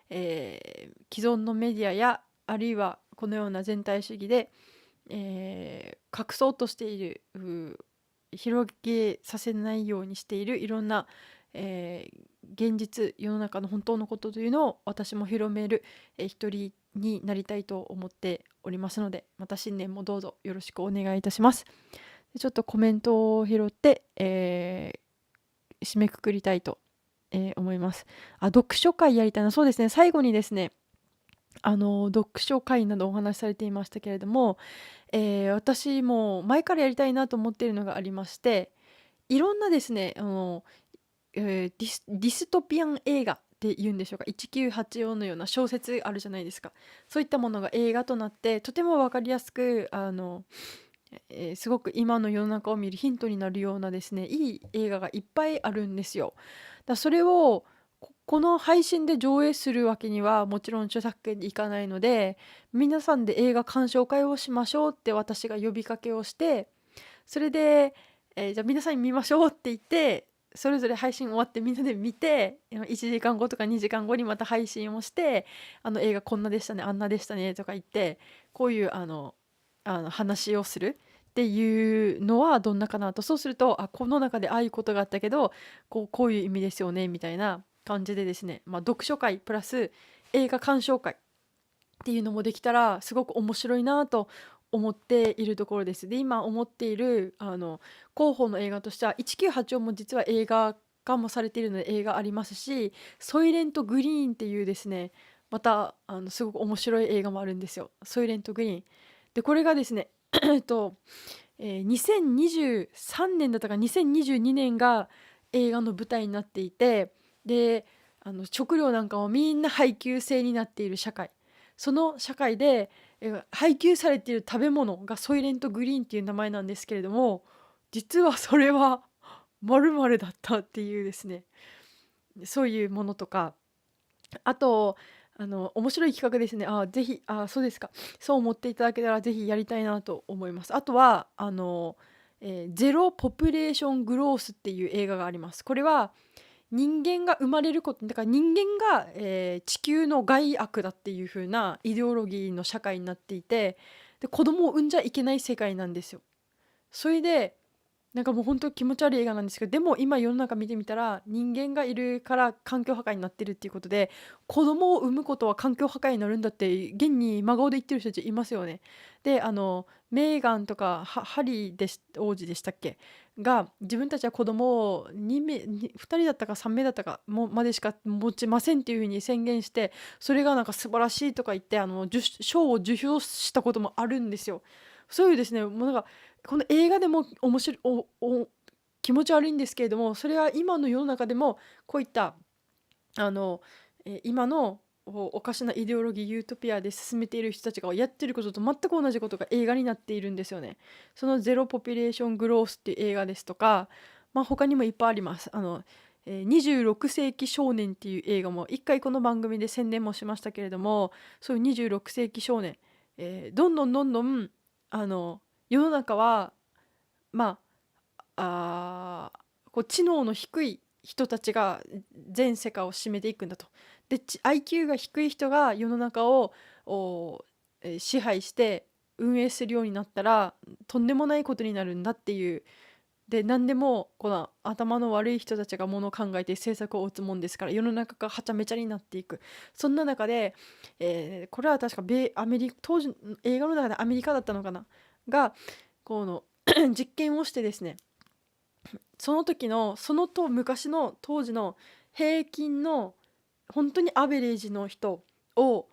既存のメディアやあるいはこのような全体主義で、隠そうとしている広げさせないようにしているいろんな、現実世の中の本当のことというのを私も広める、一人になりたいと思っておりますので、また新年もどうぞよろしくお願いいたします。ちょっとコメントを拾って、締めくくりたいと思います。読書会やりたいな。そうですね、最後にですね、読書会などお話しされていましたけれども、私も前からやりたいなと思っているのがありまして、いろんなですね、ディストピアン映画っていうんでしょうか、1984のような小説あるじゃないですか。そういったものが映画となってとても分かりやすくすごく今の世の中を見るヒントになるようなですね、いい映画がいっぱいあるんですよ。それをこの配信で上映するわけにはもちろん著作権でいかないので、皆さんで映画鑑賞会をしましょうって私が呼びかけをして、それで、じゃあ皆さんに見ましょうって言って、それぞれ配信終わってみんなで見て、1時間後とか2時間後にまた配信をして、映画こんなでしたねあんなでしたねとか言って、こういう話をするっていうのはどんなかなと。そうすると、この中でああいうことがあったけどこういう意味ですよねみたいな感じでですね、読書会プラス映画鑑賞会っていうのもできたらすごく面白いなと思っているところです。で、今思っている候補の映画としては1984も実は映画化もされているので映画ありますし、ソイレントグリーンっていうですね、またすごく面白い映画もあるんですよ。ソイレントグリーンで、これがですね2023年だったか2022年が映画の舞台になっていて、で食料なんかもみんな配給制になっている社会、その社会で配給されている食べ物がソイレントグリーンっていう名前なんですけれども、実はそれは〇〇だったっていうですね、そういうものとか、あと面白い企画ですね。ぜひそうですか、そう思っていただけたらぜひやりたいなと思います。あとはゼロポピュレーショングロースっていう映画があります。これは人間が生まれることだから、人間が、地球の害悪だっていう風なイデオロギーの社会になっていて、で子供を産んじゃいけない世界なんですよ。それでなんかもう本当気持ち悪い映画なんですけど、でも今世の中見てみたら人間がいるから環境破壊になってるっていうことで、子供を産むことは環境破壊になるんだって現に真顔で言ってる人たちいますよね。でメーガンとかハリー王子でしたっけが、自分たちは子供を2人だったか3名だったかまでしか持ちませんっていうふうに宣言して、それがなんか素晴らしいとか言って賞を受賞したこともあるんですよ。そういうですね、もうなんかこの映画でも面白い気持ち悪いんですけれども、それは今の世の中でもこういった今のおかしなイデオロギーユートピアで進めている人たちがやってることと全く同じことが映画になっているんですよね。そのゼロポピュレーショングロースっていう映画ですとか、他にもいっぱいあります。26世紀少年っていう映画も一回この番組で宣伝もしましたけれども、そういう26世紀少年、どんどん世の中はこう知能の低い人たちが全世界を占めていくんだと。でIQ が低い人が世の中を支配して運営するようになったらとんでもないことになるんだっていう。で何でもこの頭の悪い人たちがものを考えて政策を打つもんですから、世の中がはちゃめちゃになっていく。そんな中で、これは確か当時映画の中でアメリカだったのかながこの実験をしてですね、その昔の当時の平均の本当にアベレージの人を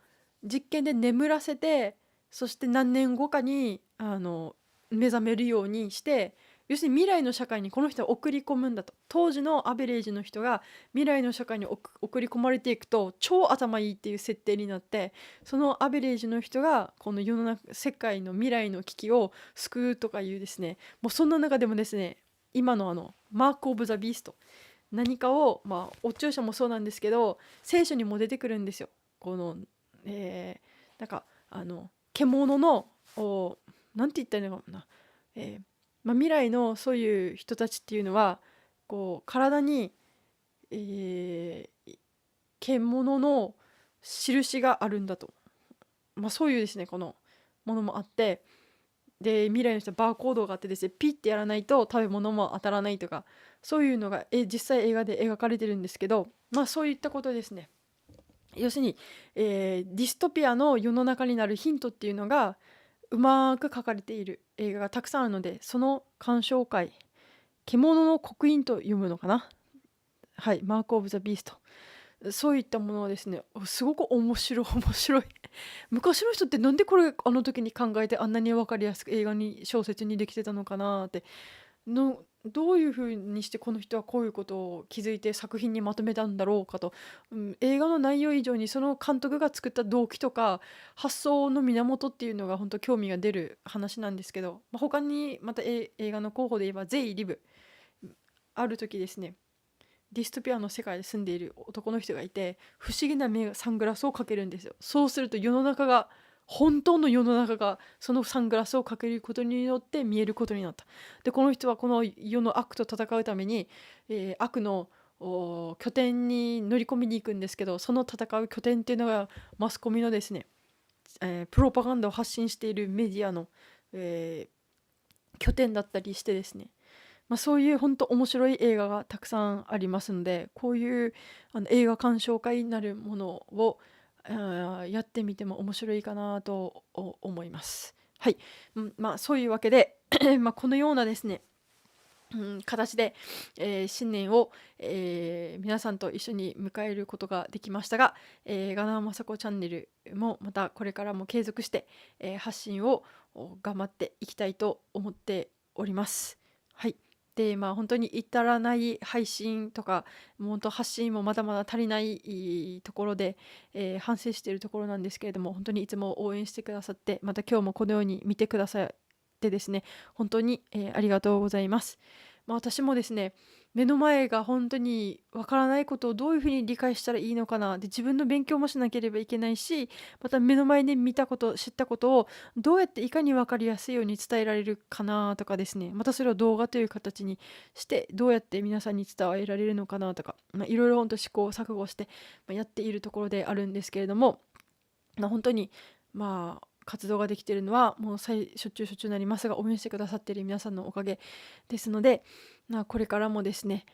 実験で眠らせて、そして何年後かに目覚めるようにして、要するに未来の社会にこの人を送り込むんだと。当時のアベレージの人が未来の社会に送り込まれていくと超頭いいっていう設定になって、そのアベレージの人がこの世の中世界の未来の危機を救うとかいうですね、もうそんな中でもですね、今のマーク・オブ・ザ・ビースト、何かをお注射もそうなんですけど聖書にも出てくるんですよ。この、なんか獣のなんて言ったらいいのかな、未来のそういう人たちっていうのはこう体に、獣の印があるんだと、そういうですねこのものもあって、で未来の人はバーコードがあってですね、ピッてやらないと食べ物も当たらないとか、そういうのが実際映画で描かれてるんですけど、そういったことですね。要するに、ディストピアの世の中になるヒントっていうのがうまく書かれている映画がたくさんあるので、その鑑賞会、獣の刻印と読むのかな、はい、マーク・オブ・ザ・ビースト、そういったものをですね、すごく面白い昔の人ってなんでこれあの時に考えてあんなに分かりやすく映画に小説にできてたのかなって、どういうふうにしてこの人はこういうことを気づいて作品にまとめたんだろうかと、映画の内容以上にその監督が作った動機とか発想の源っていうのが本当興味が出る話なんですけど、他にまた映画の候補で言えばゼイ・リブ、ある時ですね、ディストピアの世界で住んでいる男の人がいて、不思議なサングラスをかけるんですよ。そうすると本当の世の中がそのサングラスをかけることによって見えることになった。でこの人はこの世の悪と戦うために、悪の拠点に乗り込みに行くんですけど、その戦う拠点っていうのがマスコミのですね、プロパガンダを発信しているメディアの、拠点だったりしてですね、そういう本当面白い映画がたくさんありますので、こういう映画鑑賞会になるものをやってみても面白いかなと思います。はい、そういうわけでこのようなですね、形で、新年を、皆さんと一緒に迎えることができましたが、ガナーマサコチャンネルもまたこれからも継続して、発信を頑張っていきたいと思っております。はい。で本当に至らない配信とか本当発信もまだまだ足りないところで、反省しているところなんですけれども、本当にいつも応援してくださって、また今日もこのように見てくださってですね、本当に、ありがとうございます。私もですね、目の前が本当にわからないことをどういうふうに理解したらいいのかなで、自分の勉強もしなければいけないし、また目の前で見たこと知ったことをどうやっていかに分かりやすいように伝えられるかなとかですね、またそれを動画という形にしてどうやって皆さんに伝えられるのかなとか、いろいろ本当試行錯誤してやっているところであるんですけれども、本当に活動ができているのはもうしょっちゅうになりますが応援してくださっている皆さんのおかげですので、これからもですね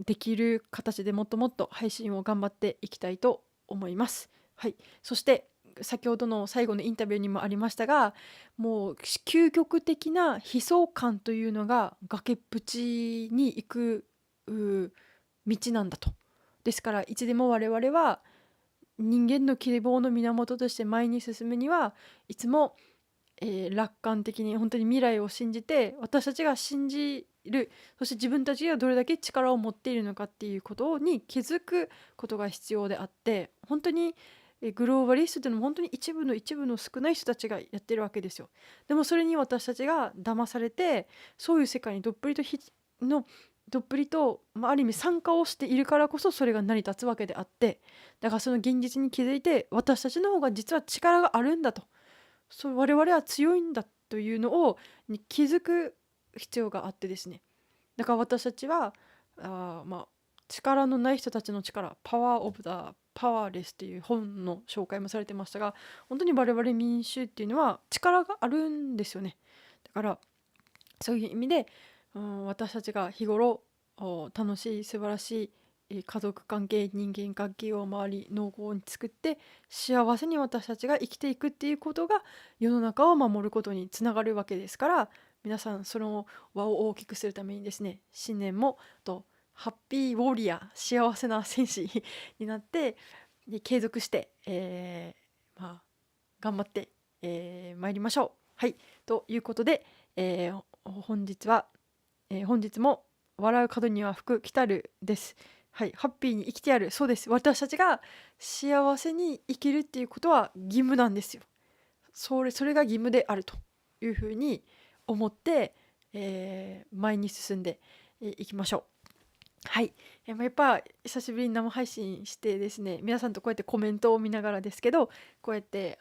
できる形でもっともっと配信を頑張っていきたいと思います。はい、そして先ほどの最後のインタビューにもありましたが、もう究極的な悲壮感というのが崖っぷちに行く道なんだと。ですからいつでも我々は人間の希望の源として前に進むにはいつも、楽観的に本当に未来を信じて、私たちが信じる、そして自分たちがどれだけ力を持っているのかっていうことに気づくことが必要であって、本当にグローバリストというのも本当に一部の少ない人たちがやってるわけですよ。でもそれに私たちが騙されて、そういう世界にどっぷりとある意味参加をしているからこそそれが成り立つわけであって、だからその現実に気づいて、私たちの方が実は力があるんだと、我々は強いんだというのに気づく必要があってですね。だから私たちは力のない人たちの力、パワーオブザパワーレスっていう本の紹介もされてましたが、本当に我々民衆っていうのは力があるんですよね。だからそういう意味で、私たちが日頃楽しい素晴らしい家族関係、人間関係を周り濃厚に作って幸せに私たちが生きていくっていうことが世の中を守ることにつながるわけですから、皆さんその輪を大きくするためにですね、新年もハッピーウォリアー、幸せな戦士になって継続して、頑張って、参りましょう。はい、ということで、本日も笑う角には福来たるです。はい、ハッピーに生きてやる。そうです。私たちが幸せに生きるっていうことは義務なんですよ。それが義務であるというふうに思って、前に進んでいきましょう。はい、やっぱ久しぶりに生配信してですね、皆さんとこうやってコメントを見ながらですけど、こうやって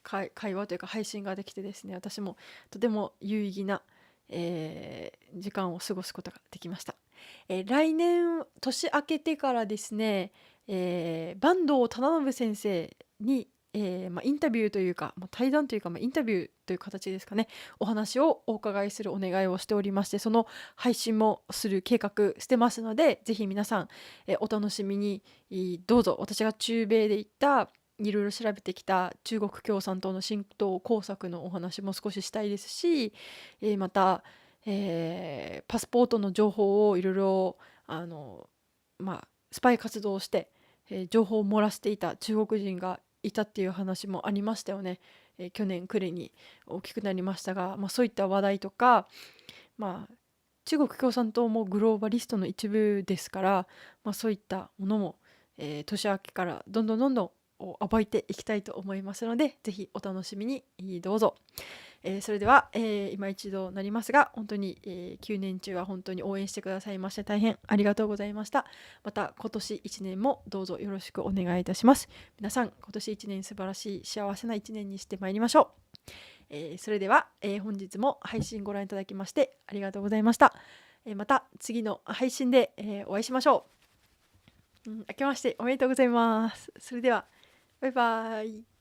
会話というか配信ができてですね、私もとても有意義な、時間を過ごすことができました。来年年明けてからですね、坂東忠信先生にインタビューというか、対談というか、インタビューという形ですかね、お話をお伺いするお願いをしておりまして、その配信もする計画してますので、ぜひ皆さん、お楽しみにどうぞ。私が中米で行ったいろいろ調べてきた中国共産党の浸透工作のお話も少ししたいですし、また、パスポートの情報をいろいろスパイ活動をして、情報を漏らしていた中国人がいたっていう話もありましたよね。去年暮れに大きくなりましたが、そういった話題とか、中国共産党もグローバリストの一部ですから、そういったものも、年明けからどんどん暴いていきたいと思いますので、ぜひお楽しみにどうぞ。それでは、今一度なりますが、本当に、9年中は本当に応援してくださいまして大変ありがとうございました。また今年1年もどうぞよろしくお願いいたします。皆さん今年1年素晴らしい幸せな1年にしてまいりましょう。それでは、本日も配信ご覧いただきましてありがとうございました。また次の配信で、お会いしましょう。明けましておめでとうございます。それではバイバイ。